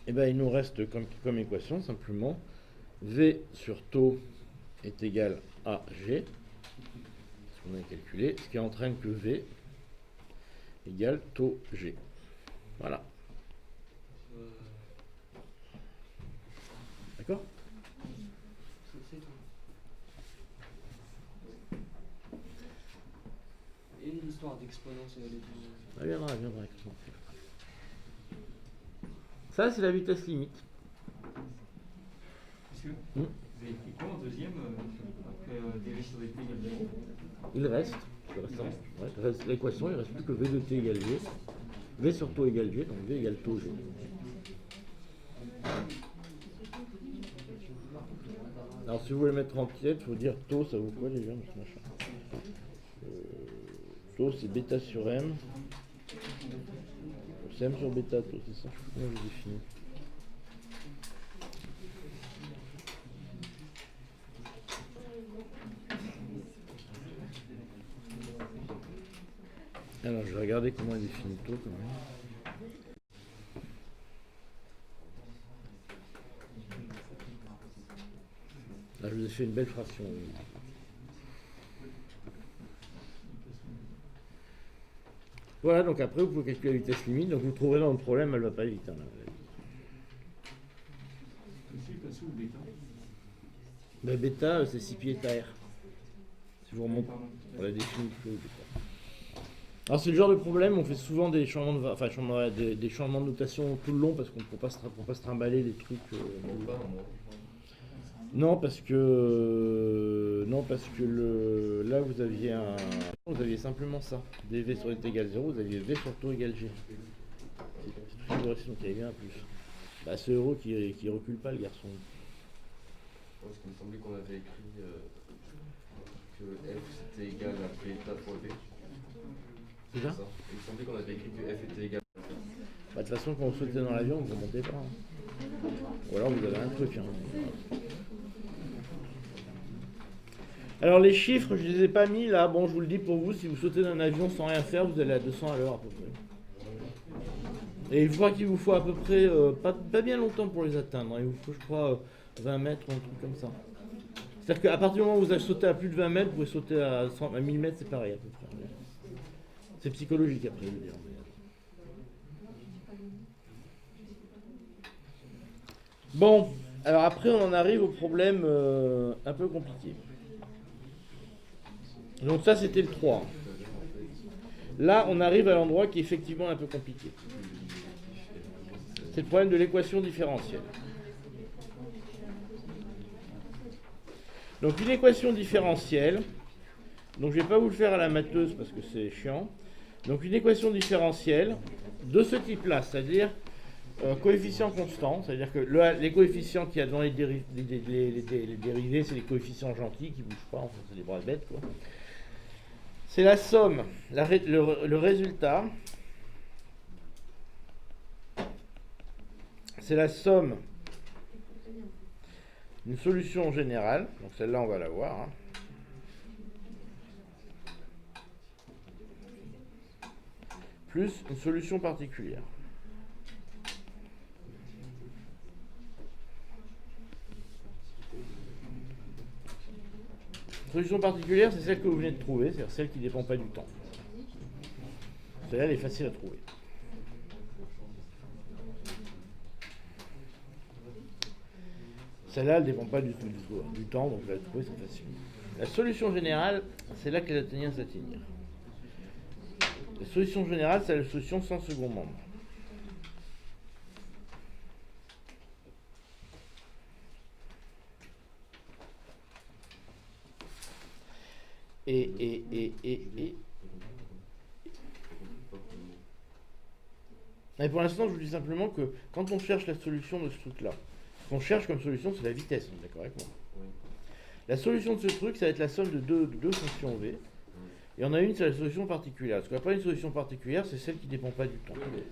Et bien il nous reste comme équation simplement V sur taux est égal à G. Ce qu'on a calculé, ce qui entraîne que V égale taux G. Voilà. D'accord? Et l'histoire d'exponentielle et tout. Elle viendra. Ça, c'est la vitesse limite. Monsieur, vous avez écrit quoi en deuxième après dv sur dt égale 0? Il reste, l'équation, il reste plus que v de t égale g. V sur taux égale g, donc v égale taux g. Alors si vous voulez mettre en pièce, il faut dire taux, ça vaut quoi déjà ce machin taux c'est bêta sur m. C'est m sur bêta taux, c'est ça, je sais pas comment je définis. Alors je vais regarder comment est défini taux quand même. Là, je vous ai fait une belle fraction. Voilà, donc après vous pouvez calculer la vitesse limite, donc vous trouverez dans le problème, elle ne va pas vite. Hein, ben, bêta, c'est 6 pi eta r. Si je vous remonte, on l'a défini plus haut, bêta. Alors c'est le genre de problème, on fait souvent des changements de, des changements de notation tout le long parce qu'on ne peut pas se trimballer des trucs. Non parce que là vous aviez simplement ça, dv sur dt égale 0, vous aviez v sur taux égale g. C'est tout ce donc il y avait un plus. Bah ce euro qui recule pas le garçon. Parce qu'il me semblait qu'on avait écrit que f c'était égal à bêta fois b. C'est ça? Il me semblait qu'on avait écrit que f était égal à b. Bah, de toute façon quand vous sautez dans l'avion vous ne montez pas. Hein. Ou alors vous avez un truc. Hein. Alors les chiffres, je ne les ai pas mis là, bon je vous le dis pour vous, si vous sautez d'un avion sans rien faire, vous allez à 200 à l'heure à peu près. Et je crois qu'il vous faut à peu près, pas bien longtemps pour les atteindre, il vous faut je crois 20 mètres ou un truc comme ça. C'est-à-dire qu'à partir du moment où vous allez sauter à plus de 20 mètres, vous pouvez sauter à 1000 mètres, c'est pareil à peu près. C'est psychologique après, je veux dire. Bon, alors après on en arrive au problème un peu compliqué. Donc ça c'était le 3. Là on arrive à l'endroit qui est effectivement un peu compliqué. C'est le problème de l'équation différentielle. Donc une équation différentielle, donc je ne vais pas vous le faire à la matheuse parce que c'est chiant. Donc une équation différentielle de ce type-là, c'est-à-dire coefficient constant, c'est-à-dire que les coefficients qu'il y a dans les dérivés, c'est les coefficients gentils qui ne bougent pas, enfin, c'est des bras bêtes quoi. C'est la somme, le résultat, c'est la somme d'une solution générale, donc celle-là on va la voir, hein. Plus une solution particulière. Solution particulière, c'est celle que vous venez de trouver, c'est-à-dire celle qui ne dépend pas du temps. Celle-là, elle est facile à trouver. Celle-là, elle ne dépend pas du tout du temps, donc vous la trouvez, c'est facile. La solution générale, c'est là que les Athéniens s'atteignent. La solution générale, c'est la solution sans second membre. Et pour l'instant, je vous dis simplement que quand on cherche la solution de ce truc-là, ce qu'on cherche comme solution, c'est la vitesse, on est d'accord avec moi. La solution de ce truc, ça va être la somme de deux fonctions V. Et on a une, c'est la solution particulière. Ce qu'on appelle une solution particulière, c'est celle qui ne dépend pas du temps. Oui,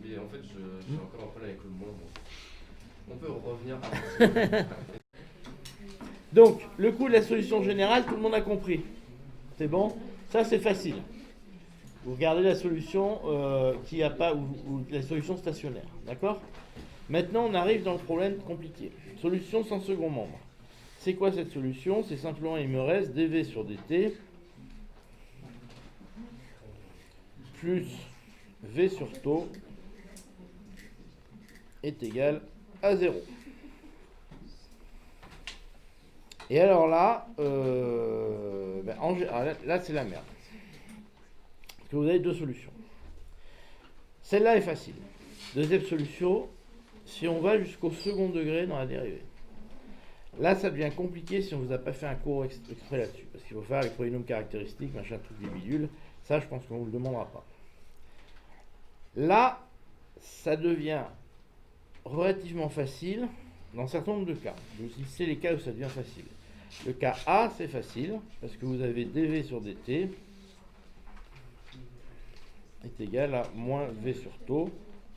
mais en fait, j'ai encore un problème avec le moins. On peut revenir à... Donc, le coût de la solution générale, tout le monde a compris. C'est bon? Ça, c'est facile. Vous regardez la solution qui a pas, ou la solution stationnaire. D'accord? Maintenant, on arrive dans le problème compliqué. Solution sans second membre. C'est quoi cette solution? C'est simplement, il me reste dv sur dt plus v sur taux est égal à 0. Et alors là, là c'est la merde. Parce que vous avez deux solutions. Celle-là est facile. Deuxième solution, si on va jusqu'au second degré dans la dérivée. Là, ça devient compliqué si on ne vous a pas fait un cours exprès là-dessus. Parce qu'il faut faire les polynômes caractéristiques, machin, truc des bidules. Ça, je pense qu'on ne vous le demandera pas. Là, ça devient relativement facile dans un certain nombre de cas. Je vais vous lister les cas où ça devient facile. Le cas A, c'est facile, parce que vous avez dv sur dt est égal à moins v sur tau.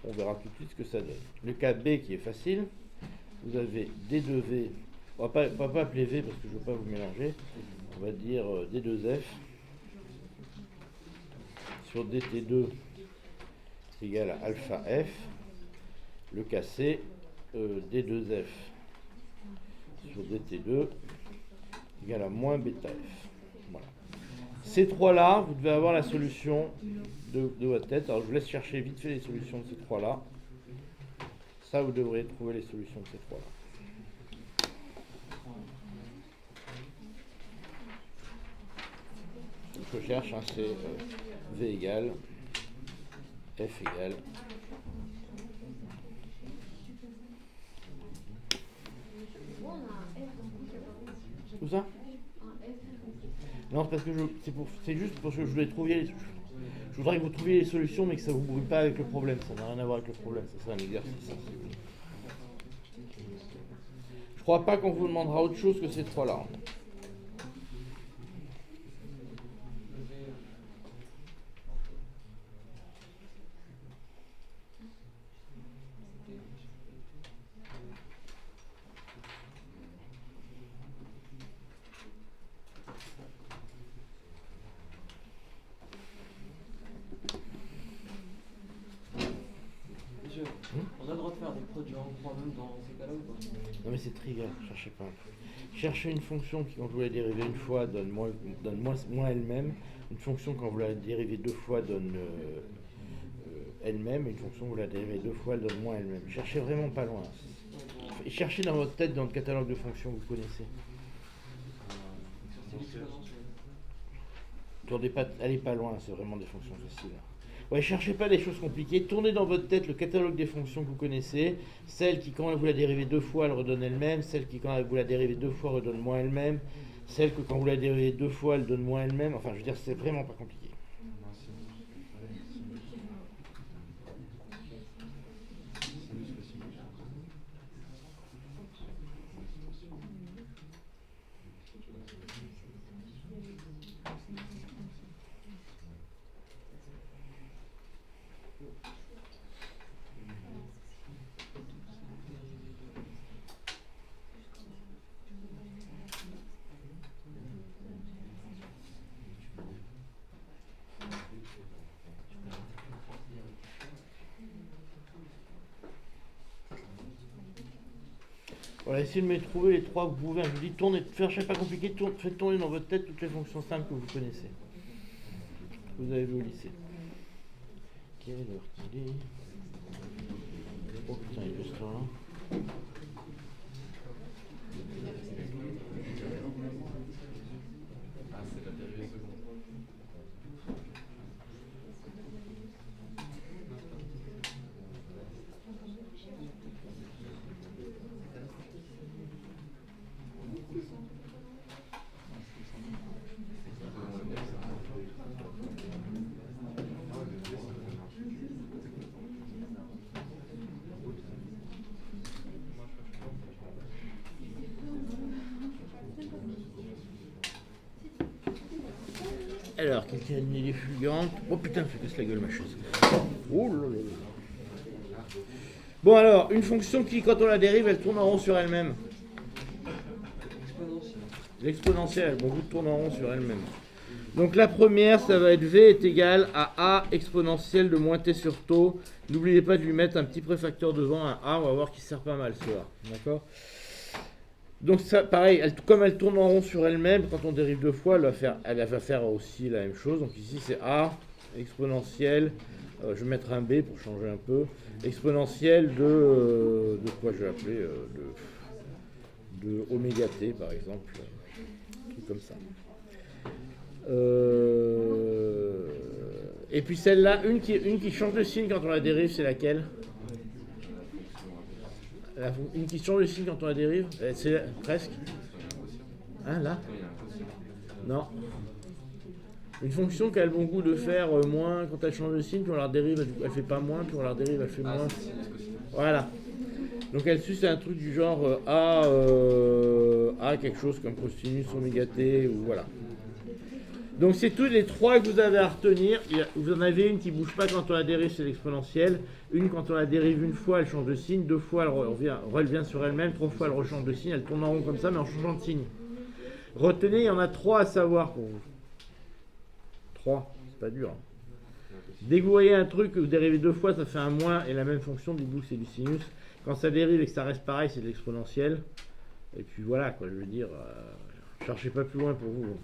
On verra tout de suite ce que ça donne. Le cas B qui est facile, vous avez d2v, on va pas appeler v parce que je ne veux pas vous mélanger, on va dire d2f sur dt2 est égal à alpha f. Le cas C, d2f sur dt2 égal à moins bêta f. Voilà. Ces trois-là, vous devez avoir la solution de votre tête. Alors je vous laisse chercher vite fait les solutions de ces trois-là. Ça, vous devriez trouver les solutions de ces trois-là. Ce que je cherche, hein, c'est v égale f égale tout ça. Non, parce que c'est juste parce que je voulais trouver je voudrais que vous trouviez les solutions, mais que ça ne vous brûle pas avec le problème. Ça n'a rien à voir avec le problème. C'est un exercice. Je crois pas qu'on vous demandera autre chose que ces trois-là. On a le droit de faire des produits en croix même dans ces cas-là ou pas? Non mais c'est trivial, cherchez pas. Cherchez une fonction qui, quand vous la dérivez une fois, donne moins elle-même. Une fonction, quand vous la dérivez deux fois, donne elle-même. Et une fonction, vous la dérivez deux fois, elle donne moins elle-même. Cherchez vraiment pas loin. Et cherchez dans votre tête, dans le catalogue de fonctions que vous connaissez. Allez pas loin, c'est vraiment des fonctions faciles. Ouais, cherchez pas des choses compliquées, tournez dans votre tête le catalogue des fonctions que vous connaissez, celle qui, quand vous la dérivez deux fois, elle redonne elle-même, celle qui, quand vous la dérivez deux fois, redonne moins elle-même, celle que, quand vous la dérivez deux fois, elle donne moins elle-même. Enfin, je veux dire, c'est vraiment pas compliqué. Voilà, essayez de me trouver les trois que vous pouvez. Je vous dis, cherchez pas compliqué, faites tourner dans votre tête toutes les fonctions simples que vous connaissez, que vous avez vu au lycée. Quelle heure qu'il est? Oh putain, il est juste là. Ah, c'est la dérivée seconde. Alors, quelqu'un a une idée fulgurante. Oh putain, je casse la gueule ma chaise. Oh là là là. Bon alors, une fonction qui, quand on la dérive, elle tourne en rond sur elle-même. L'exponentielle, bon, vous tourne en rond sur elle-même. Donc la première, ça va être v est égal à a exponentielle de moins t sur tau. N'oubliez pas de lui mettre un petit préfacteur devant, un a, on va voir qu'il sert pas mal ce soir. D'accord? Donc ça, pareil, comme elle tourne en rond sur elle-même, quand on dérive deux fois, elle va faire aussi la même chose. Donc ici c'est a exponentielle, je vais mettre un b pour changer un peu, exponentielle de quoi je vais appeler, de oméga t par exemple, tout comme ça. Et puis celle-là, une qui change de signe quand on la dérive, c'est laquelle? Une qui change de signe quand on la dérive, c'est presque. Hein, là? Non. Une fonction qui a le bon goût de faire moins quand elle change de signe, puis on la dérive, elle fait pas moins, puis on la dérive, elle fait moins. Voilà. Donc elle suit, c'est un truc du genre A quelque chose comme cosinus oméga t, ou voilà. Donc c'est tous les trois que vous avez à retenir. Vous en avez une qui ne bouge pas quand on la dérive, c'est l'exponentielle. Une, quand on la dérive une fois, elle change de signe. 2 fois, elle revient sur elle-même. 3 fois, elle rechange de signe. Elle tourne en rond comme ça, mais en changeant de signe. Retenez, il y en a 3 à savoir pour vous. 3, c'est pas dur. Dès que vous voyez un truc que vous dérivez 2 fois, ça fait un moins, et la même fonction, dites-vous que c'est du sinus. Quand ça dérive et que ça reste pareil, c'est de l'exponentielle. Et puis voilà, quoi, je veux dire, cherchez pas plus loin pour vous.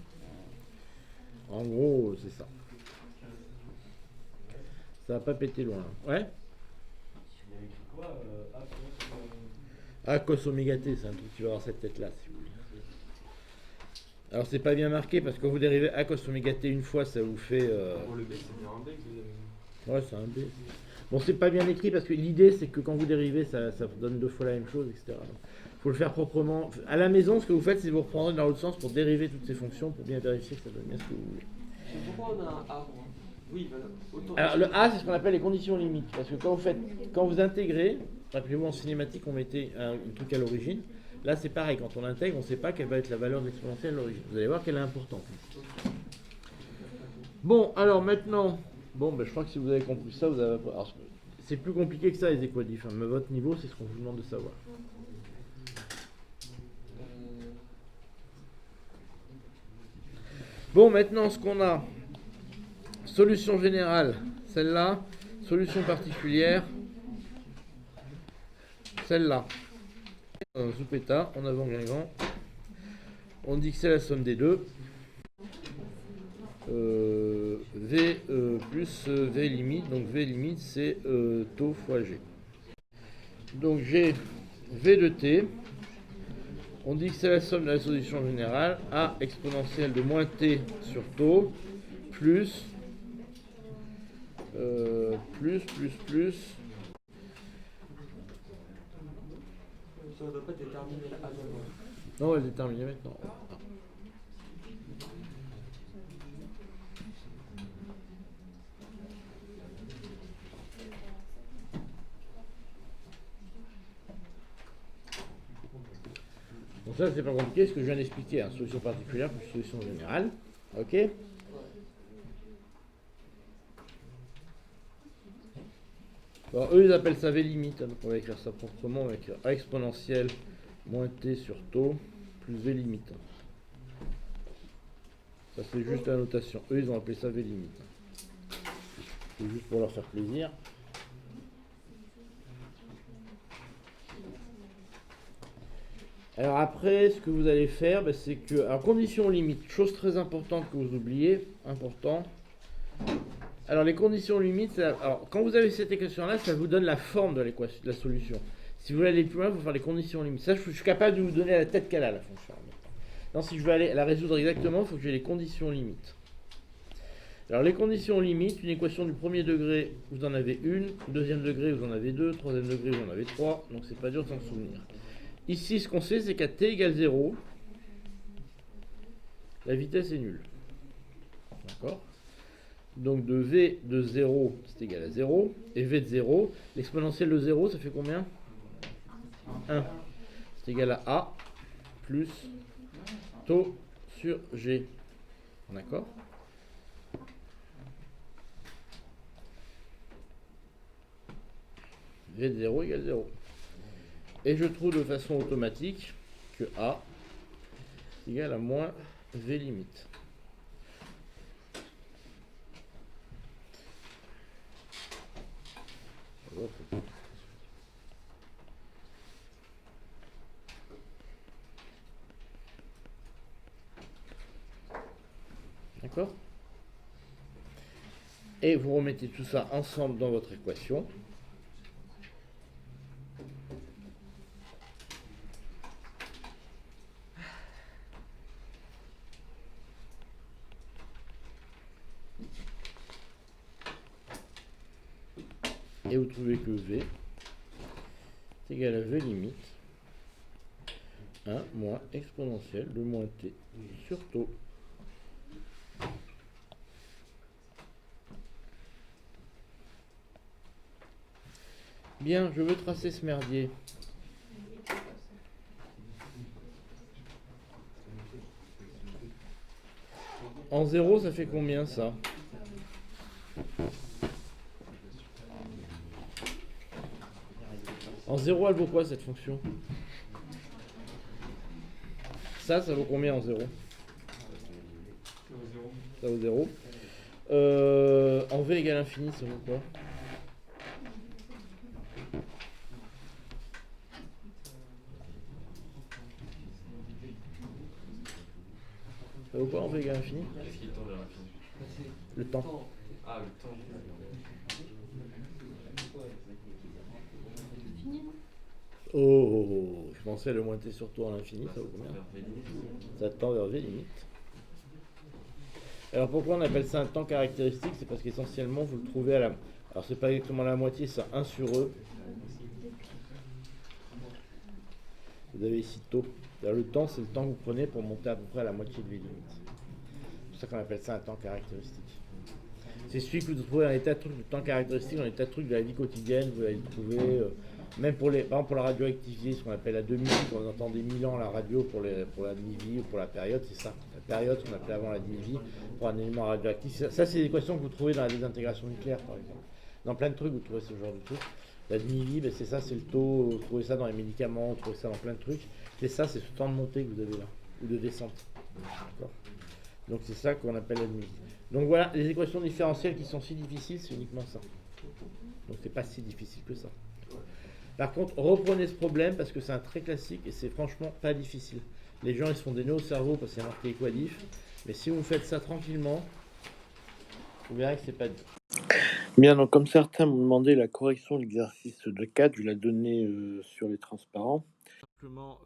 En gros, c'est ça. Ça va pas péter loin. Ouais. Il y a écrit quoi A cos oméga t, c'est un truc qui va avoir cette tête-là, si vous voulez. Alors c'est pas bien marqué parce que quand vous dérivez A cos oméga t une fois, ça vous fait. Pour le B, c'est bien un B que vous avez. Ouais, c'est un B. Bon, c'est pas bien écrit parce que l'idée c'est que quand vous dérivez, ça vous donne 2 fois la même chose, etc. Il faut le faire proprement. À la maison, ce que vous faites, c'est vous reprendrez dans l'autre sens pour dériver toutes ces fonctions pour bien vérifier que ça donne bien ce que vous voulez. Pourquoi on a un A? Oui, autant. Alors le A, c'est ce qu'on appelle les conditions limites. Parce que quand vous intégrez, rappelez-vous en cinématique, on mettait un truc à l'origine. Là, c'est pareil. Quand on l'intègre, on ne sait pas quelle va être la valeur de l'exponentielle à l'origine. Vous allez voir qu'elle est importante. Bon, alors maintenant, je crois que si vous avez compris ça, vous avez. Alors, c'est plus compliqué que ça, les équadifs. Mais votre niveau, c'est ce qu'on vous demande de savoir. Bon, maintenant, ce qu'on a, solution générale, celle-là, solution particulière, celle-là. Sous état, en avant Guingamp, on dit que c'est la somme des deux. V plus V limite, donc V limite c'est taux fois G. Donc j'ai V de t. On dit que c'est la somme de la solution générale, A exponentielle de moins t sur taux, plus, Ça ne doit pas déterminer la A. Non, elle est déterminée maintenant. Donc ça, c'est pas compliqué, ce que je viens d'expliquer, hein. Solution particulière plus solution générale. Ok. Alors, eux, ils appellent ça V limite, hein, donc on va écrire ça proprement, on va écrire A exponentielle moins t sur taux plus V limite. Ça, c'est juste la notation. Eux, ils ont appelé ça V limite. C'est juste pour leur faire plaisir. Alors après, ce que vous allez faire, c'est que, alors conditions limites, chose très importante que vous oubliez, important. Alors les conditions limites, alors quand vous avez cette équation-là, ça vous donne la forme de l'équation, de la solution. Si vous voulez aller plus loin, il faut faire les conditions limites. Ça, je suis capable de vous donner à la tête qu'elle a, la fonction. Non, si je veux aller la résoudre exactement, il faut que j'ai les conditions limites. Alors les conditions limites, une équation du premier degré, vous en avez une, deuxième degré, vous en avez deux, troisième degré, vous en avez trois, donc c'est pas dur de s'en souvenir. Ici, ce qu'on sait, c'est qu'à t égale 0, la vitesse est nulle. D'accord ? Donc de v de 0, c'est égal à 0, et v de 0, l'exponentielle de 0, ça fait combien ? 1. C'est égal à a plus taux sur g. D'accord ? V de 0 égale 0. Et je trouve de façon automatique que A égale à moins V limite. D'accord ? Et vous remettez tout ça ensemble dans votre équation. Et vous trouvez que V est égal à V limite 1 moins exponentielle de moins t sur taux. Bien, je veux tracer ce merdier. En 0, ça fait combien ça? En 0, elle vaut quoi cette fonction? Ça vaut combien en 0? Ça vaut 0. En V égale infini, ça vaut quoi? Ça vaut quoi en V égale infini? Qu'est-ce qui tend vers l'infini? Le temps. Ah, le temps. Oh, je pensais le moins t sur taux à l'infini, ça vaut combien? Vers V limite. Ça tend vers V limite. Alors pourquoi on appelle ça un temps caractéristique? C'est parce qu'essentiellement vous le trouvez à la... Alors c'est pas exactement la moitié, c'est 1 sur E. Vous avez ici taux. Le temps, c'est le temps que vous prenez pour monter à peu près à la moitié de V limite. C'est pour ça qu'on appelle ça un temps caractéristique. C'est celui que vous trouvez dans les tas de trucs de temps caractéristique, dans les tas de trucs de la vie quotidienne, vous allez le trouver, même pour les, par exemple pour la radioactivité, ce qu'on appelle la demi-vie, quand on entend des 1000 ans à la radio pour la demi-vie ou pour la période, c'est ça. La période qu'on appelait avant la demi-vie pour un élément radioactif. Ça, c'est des équations que vous trouvez dans la désintégration nucléaire, par exemple. Dans plein de trucs, vous trouvez ce genre de trucs. La demi-vie, ben c'est ça, c'est le taux, vous trouvez ça dans les médicaments, vous trouvez ça dans plein de trucs. C'est ça, c'est ce temps de montée que vous avez là, ou de descente. D'accord. Donc c'est ça qu'on appelle la demi-vie. Donc voilà, les équations différentielles qui sont si difficiles, c'est uniquement ça. Donc c'est pas si difficile que ça. Par contre, reprenez ce problème parce que c'est un très classique et c'est franchement pas difficile. Les gens ils se font des nœuds au cerveau parce qu'il y a marqué équadif, mais si vous faites ça tranquillement, vous verrez que c'est pas dur. Bien, donc comme certains m'ont demandé la correction de l'exercice de 4, je vais la donner sur les transparents. Simplement,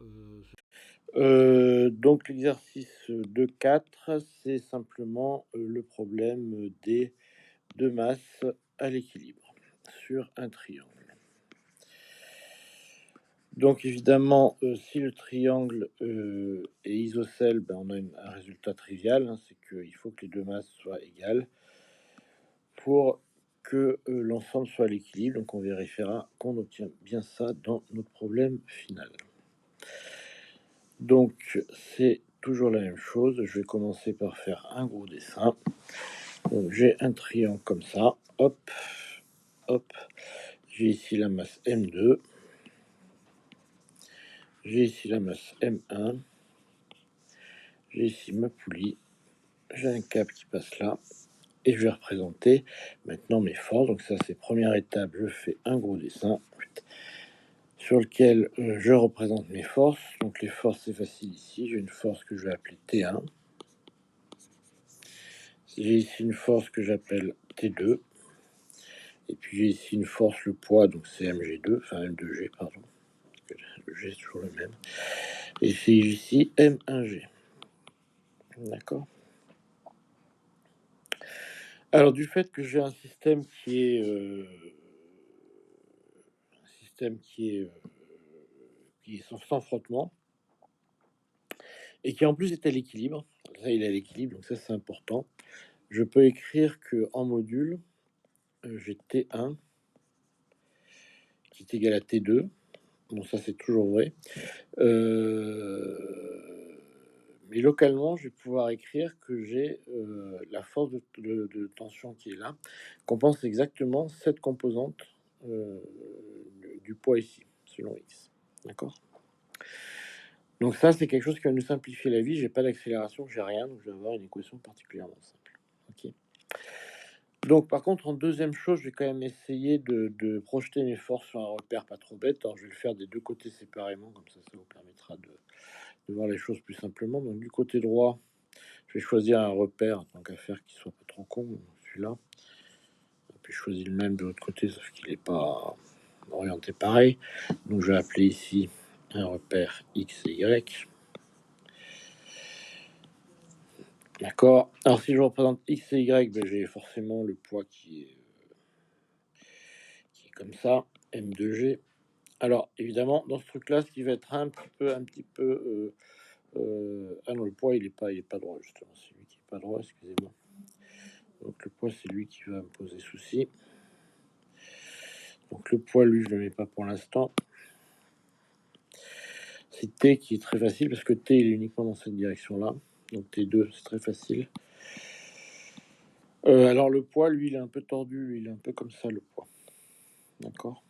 donc l'exercice de 4, c'est simplement le problème des deux masses à l'équilibre sur un triangle. Donc évidemment, si le triangle est isocèle, ben, on a un résultat trivial, hein, c'est qu'il faut que les deux masses soient égales pour que l'ensemble soit à l'équilibre. Donc on vérifiera qu'on obtient bien ça dans notre problème final. Donc c'est toujours la même chose. Je vais commencer par faire un gros dessin. Donc j'ai un triangle comme ça. Hop, hop. J'ai ici la masse M2. J'ai ici la masse M1. J'ai ici ma poulie. J'ai un câble qui passe là. Et je vais représenter maintenant mes forces. Donc ça, c'est première étape. Je fais un gros dessin sur lequel je représente mes forces. Donc les forces, c'est facile ici. J'ai une force que je vais appeler T1. J'ai ici une force que j'appelle T2. Et puis j'ai ici une force, le poids, donc c'est Mg2, enfin M2G, pardon. Le G, c'est toujours le même. Et c'est ici M1G. D'accord. Alors, du fait que j'ai un système qui est sans frottement et qui en plus est à l'équilibre, ça il est à l'équilibre, donc ça c'est important. Je peux écrire que en module, j'ai T1 qui est égal à T2. Bon, ça c'est toujours vrai. Mais localement, je vais pouvoir écrire que j'ai la force de tension qui est là, compense exactement cette composante du poids ici, selon X. D'accord. Donc ça, c'est quelque chose qui va nous simplifier la vie. J'ai pas d'accélération, j'ai rien, donc je vais avoir une équation particulièrement simple. Ok. Donc par contre, en deuxième chose, je vais quand même essayer de projeter mes forces sur un repère pas trop bête. Alors je vais le faire des deux côtés séparément, comme ça vous permettra de voir les choses plus simplement. Donc du côté droit, je vais choisir un repère, tant qu'à faire qu'il soit pas trop con, celui-là. Et puis je choisis le même de l'autre côté, sauf qu'il n'est pas orienté pareil. Donc je vais appeler ici un repère X et Y. D'accord. Alors si je représente X et Y, ben, j'ai forcément le poids qui est comme ça, M2G. Alors, évidemment, dans ce truc-là, ce qui va être un petit peu, ah non, le poids, il est pas droit, justement. C'est lui qui est pas droit, excusez-moi. Donc, le poids, c'est lui qui va me poser souci. Donc, le poids, lui, je le mets pas pour l'instant. C'est T qui est très facile, parce que T, il est uniquement dans cette direction-là. Donc, T2, c'est très facile. Alors, le poids, lui, il est un peu tordu. Lui, il est un peu comme ça, le poids. D'accord.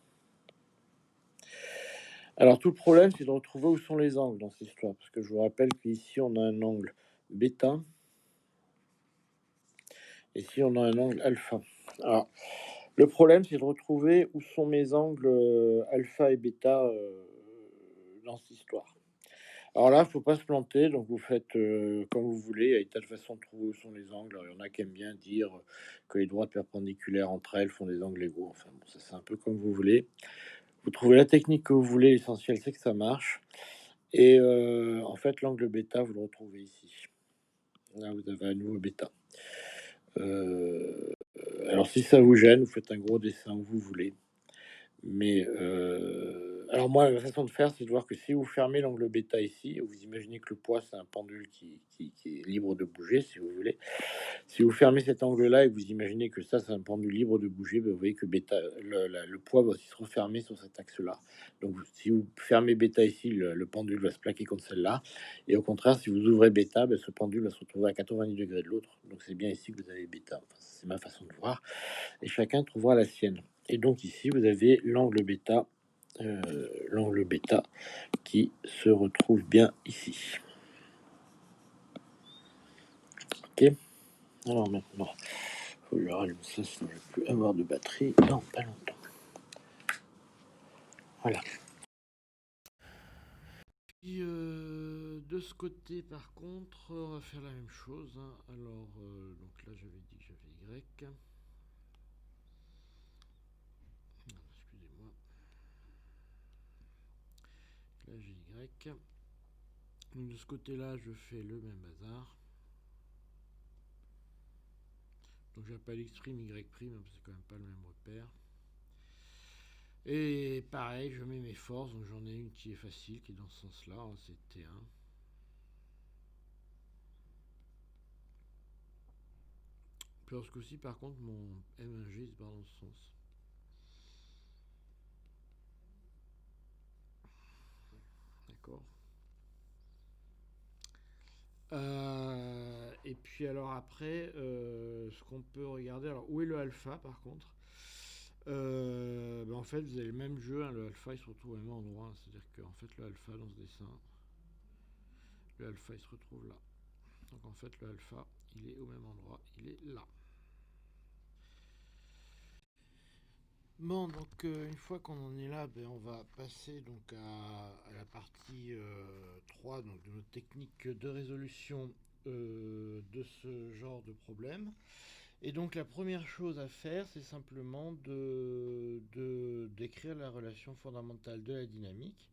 Alors, tout le problème, c'est de retrouver où sont les angles dans cette histoire. Parce que je vous rappelle qu'ici, on a un angle bêta. Et ici, on a un angle alpha. Alors, le problème, c'est de retrouver où sont mes angles alpha et bêta dans cette histoire. Alors là, il ne faut pas se planter, donc vous faites comme vous voulez. Il y a des tas de façons de trouver où sont les angles. Alors, il y en a qui aiment bien dire que les droites perpendiculaires entre elles font des angles égaux. Enfin, bon, ça, c'est un peu comme vous voulez. Vous trouvez la technique que vous voulez. L'essentiel, c'est que ça marche. Et en fait, l'angle bêta, vous le retrouvez ici. Là, vous avez un nouveau bêta. Alors, si ça vous gêne, vous faites un gros dessin où vous voulez. Mais alors moi, la façon de faire, c'est de voir que si vous fermez l'angle bêta ici, vous imaginez que le poids, c'est un pendule qui est libre de bouger, si vous voulez. Si vous fermez cet angle-là et que vous imaginez que ça, c'est un pendule libre de bouger, ben, vous voyez que bêta, le poids va aussi se refermer sur cet axe-là. Donc, si vous fermez bêta ici, le pendule va se plaquer contre celle-là. Et au contraire, si vous ouvrez bêta, ben, ce pendule va se retrouver à 90 degrés de l'autre. Donc, c'est bien ici que vous avez bêta. Enfin, c'est ma façon de voir. Et chacun trouvera la sienne. Et donc, ici, vous avez l'angle bêta qui se retrouve bien ici. Ok. Alors maintenant, il faut que je rallume ça, sinon je ne vais plus avoir de batterie dans pas longtemps. Voilà. Et de ce côté, par contre, on va faire la même chose. Hein. Alors, donc là, j'avais dit que j'avais Y. Excusez-moi. Là, j'ai Y. Donc, de ce côté-là, je fais le même bazar. Donc j'appelle X', Y', c'est quand même pas le même repère. Et pareil, je mets mes forces, donc j'en ai une qui est facile, qui est dans ce sens-là, hein, c'est T1. Puis alors ce coup-ci, par contre, mon M1G se barre dans ce sens. D'accord. Et puis alors après, ce qu'on peut regarder, alors où est le alpha par contre en fait, vous avez le même jeu, hein, le alpha il se retrouve au même endroit, c'est-à-dire qu'en fait le alpha dans ce dessin, le alpha il se retrouve là. Donc en fait le alpha il est au même endroit, il est là. Bon, donc une fois qu'on en est là, on va passer donc à la partie 3 donc, de notre technique de résolution de ce genre de problème. Et donc la première chose à faire, c'est simplement d'écrire la relation fondamentale de la dynamique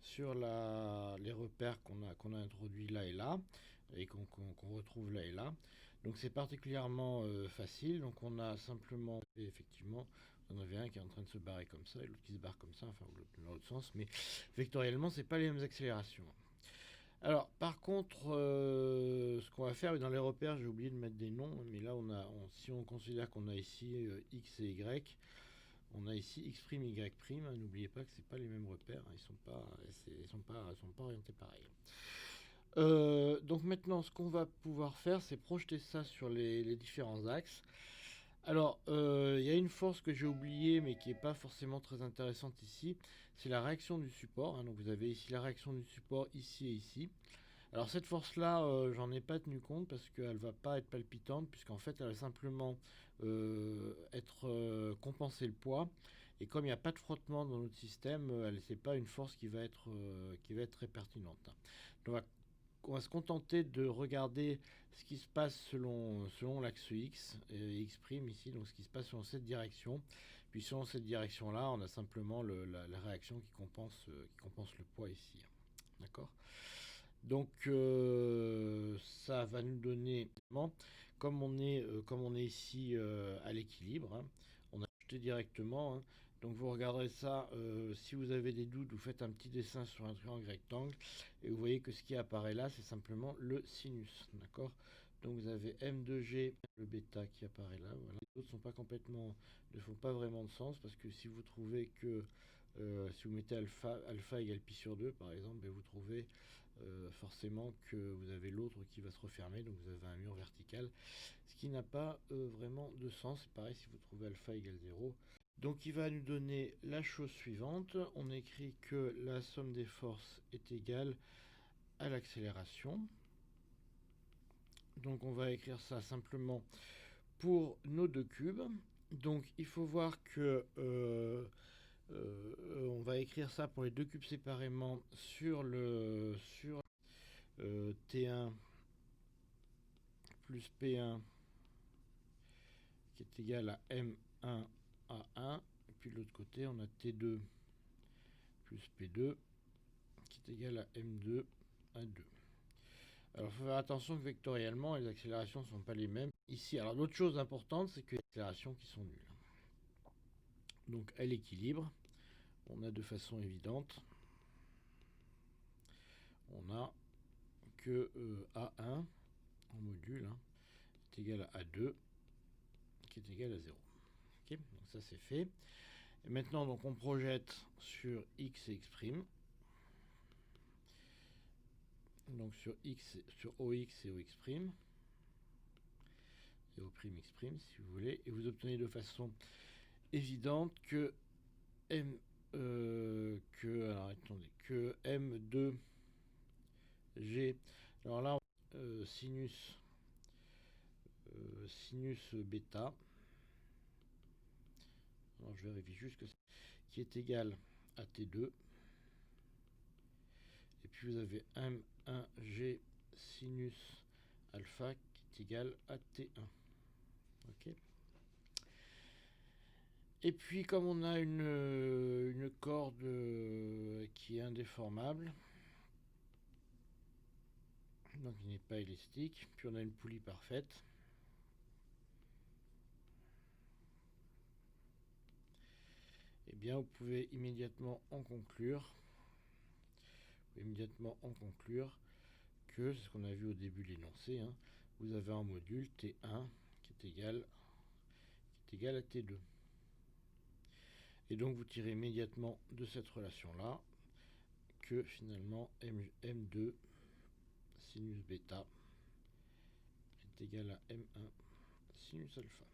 sur les repères qu'on a introduits là et là, et qu'on retrouve là et là. Donc c'est particulièrement facile. Donc on a simplement, effectivement, on avait un qui est en train de se barrer comme ça, et l'autre qui se barre comme ça, enfin dans l'autre sens, mais vectoriellement, c'est pas les mêmes accélérations. Alors, par contre, ce qu'on va faire, dans les repères, j'ai oublié de mettre des noms, mais là, si on considère qu'on a ici X et Y, on a ici X', Y', n'oubliez pas que c'est pas les mêmes repères, hein, ils sont pas orientés pareil. Donc maintenant, ce qu'on va pouvoir faire, c'est projeter ça sur les différents axes. Alors, il y a une force que j'ai oubliée, mais qui n'est pas forcément très intéressante ici, c'est la réaction du support. Hein. Donc vous avez ici la réaction du support, ici et ici. Alors cette force-là, j'en ai pas tenu compte parce qu'elle va pas être palpitante, puisqu'en fait, elle va simplement compenser le poids. Et comme il n'y a pas de frottement dans notre système, c'est pas une force qui va être très pertinente. Donc on va se contenter de regarder ce qui se passe selon l'axe X, et X' ici, donc ce qui se passe selon cette direction. Puis selon cette direction-là, on a simplement la réaction qui compense le poids ici. D'accord ? Donc ça va nous donner, comme on est ici à l'équilibre, hein, on a ajouté directement, hein, Donc vous regarderez ça, si vous avez des doutes, vous faites un petit dessin sur un triangle rectangle et vous voyez que ce qui apparaît là, c'est simplement le sinus, d'accord? Donc vous avez M2G, le bêta qui apparaît là, voilà. Les autres ne font pas vraiment de sens parce que si vous trouvez que, si vous mettez alpha égale pi sur 2 par exemple, vous trouvez forcément que vous avez l'autre qui va se refermer, donc vous avez un mur vertical, ce qui n'a pas vraiment de sens. C'est pareil si vous trouvez alpha égale 0. Donc il va nous donner la chose suivante, on écrit que la somme des forces est égale à l'accélération. Donc on va écrire ça simplement pour nos deux cubes. Donc il faut voir que on va écrire ça pour les deux cubes séparément sur T1 plus P1 qui est égal à M1 A1, et puis de l'autre côté on a T2 plus P2 qui est égal à M2 A2. Alors il faut faire attention que vectoriellement les accélérations ne sont pas les mêmes ici. Alors l'autre chose importante, c'est que les accélérations qui sont nulles. Donc à l'équilibre, on a de façon évidente, on a que A1 en module est égal à A2 qui est égal à 0. Okay, donc ça c'est fait. Et maintenant donc on projette sur x et x'. Donc sur x, sur OX et OX', et O'X' si vous voulez, et vous obtenez de façon évidente que que M2G, alors là sinus bêta, alors je vérifie juste que qui est égal à T2, et puis vous avez M1G sinus alpha qui est égal à T1. Ok. Et puis comme on a une corde qui est indéformable, donc il n'est pas élastique, puis on a une poulie parfaite, et bien vous pouvez immédiatement en conclure que c'est ce qu'on a vu au début de l'énoncé, vous avez un module T1 qui est égal à T2. Et donc vous tirez immédiatement de cette relation-là que finalement M2 sinus bêta est égal à M1 sinus alpha.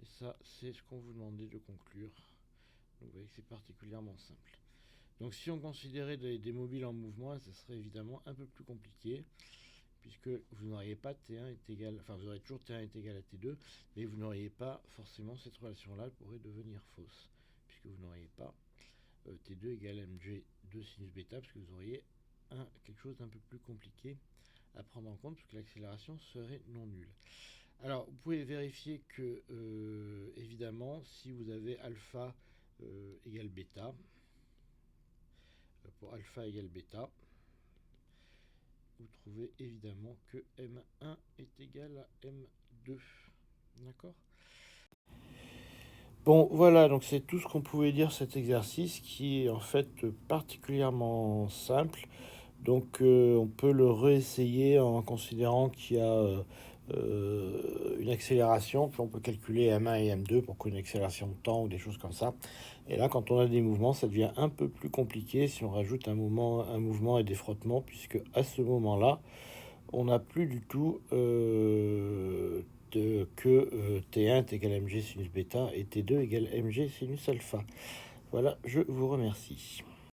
Et ça, c'est ce qu'on vous demandait de conclure. Donc vous voyez que c'est particulièrement simple. Donc si on considérait des mobiles en mouvement, ça serait évidemment un peu plus compliqué, puisque vous n'auriez pas T1 est égal, enfin vous aurez toujours T1 est égal à T2, mais vous n'auriez pas forcément cette relation-là, elle pourrait devenir fausse, puisque vous n'auriez pas T2 égale mg2 sinus bêta, parce que vous auriez quelque chose d'un peu plus compliqué à prendre en compte, parce que l'accélération serait non nulle. Alors vous pouvez vérifier que, évidemment, si vous avez alpha égale bêta, pour alpha égale bêta, vous trouvez évidemment que M1 est égal à M2. D'accord ? Bon, voilà, donc c'est tout ce qu'on pouvait dire cet exercice qui est en fait particulièrement simple. Donc on peut le réessayer en considérant qu'il y a une accélération, puis on peut calculer M1 et M2 pour qu'il y ait une accélération de temps ou des choses comme ça. Et là, quand on a des mouvements, ça devient un peu plus compliqué si on rajoute un mouvement et des frottements, puisque à ce moment-là, on n'a plus du tout que T1 est égal à mg sinus bêta et T2 égale mg sinus alpha. Voilà, je vous remercie.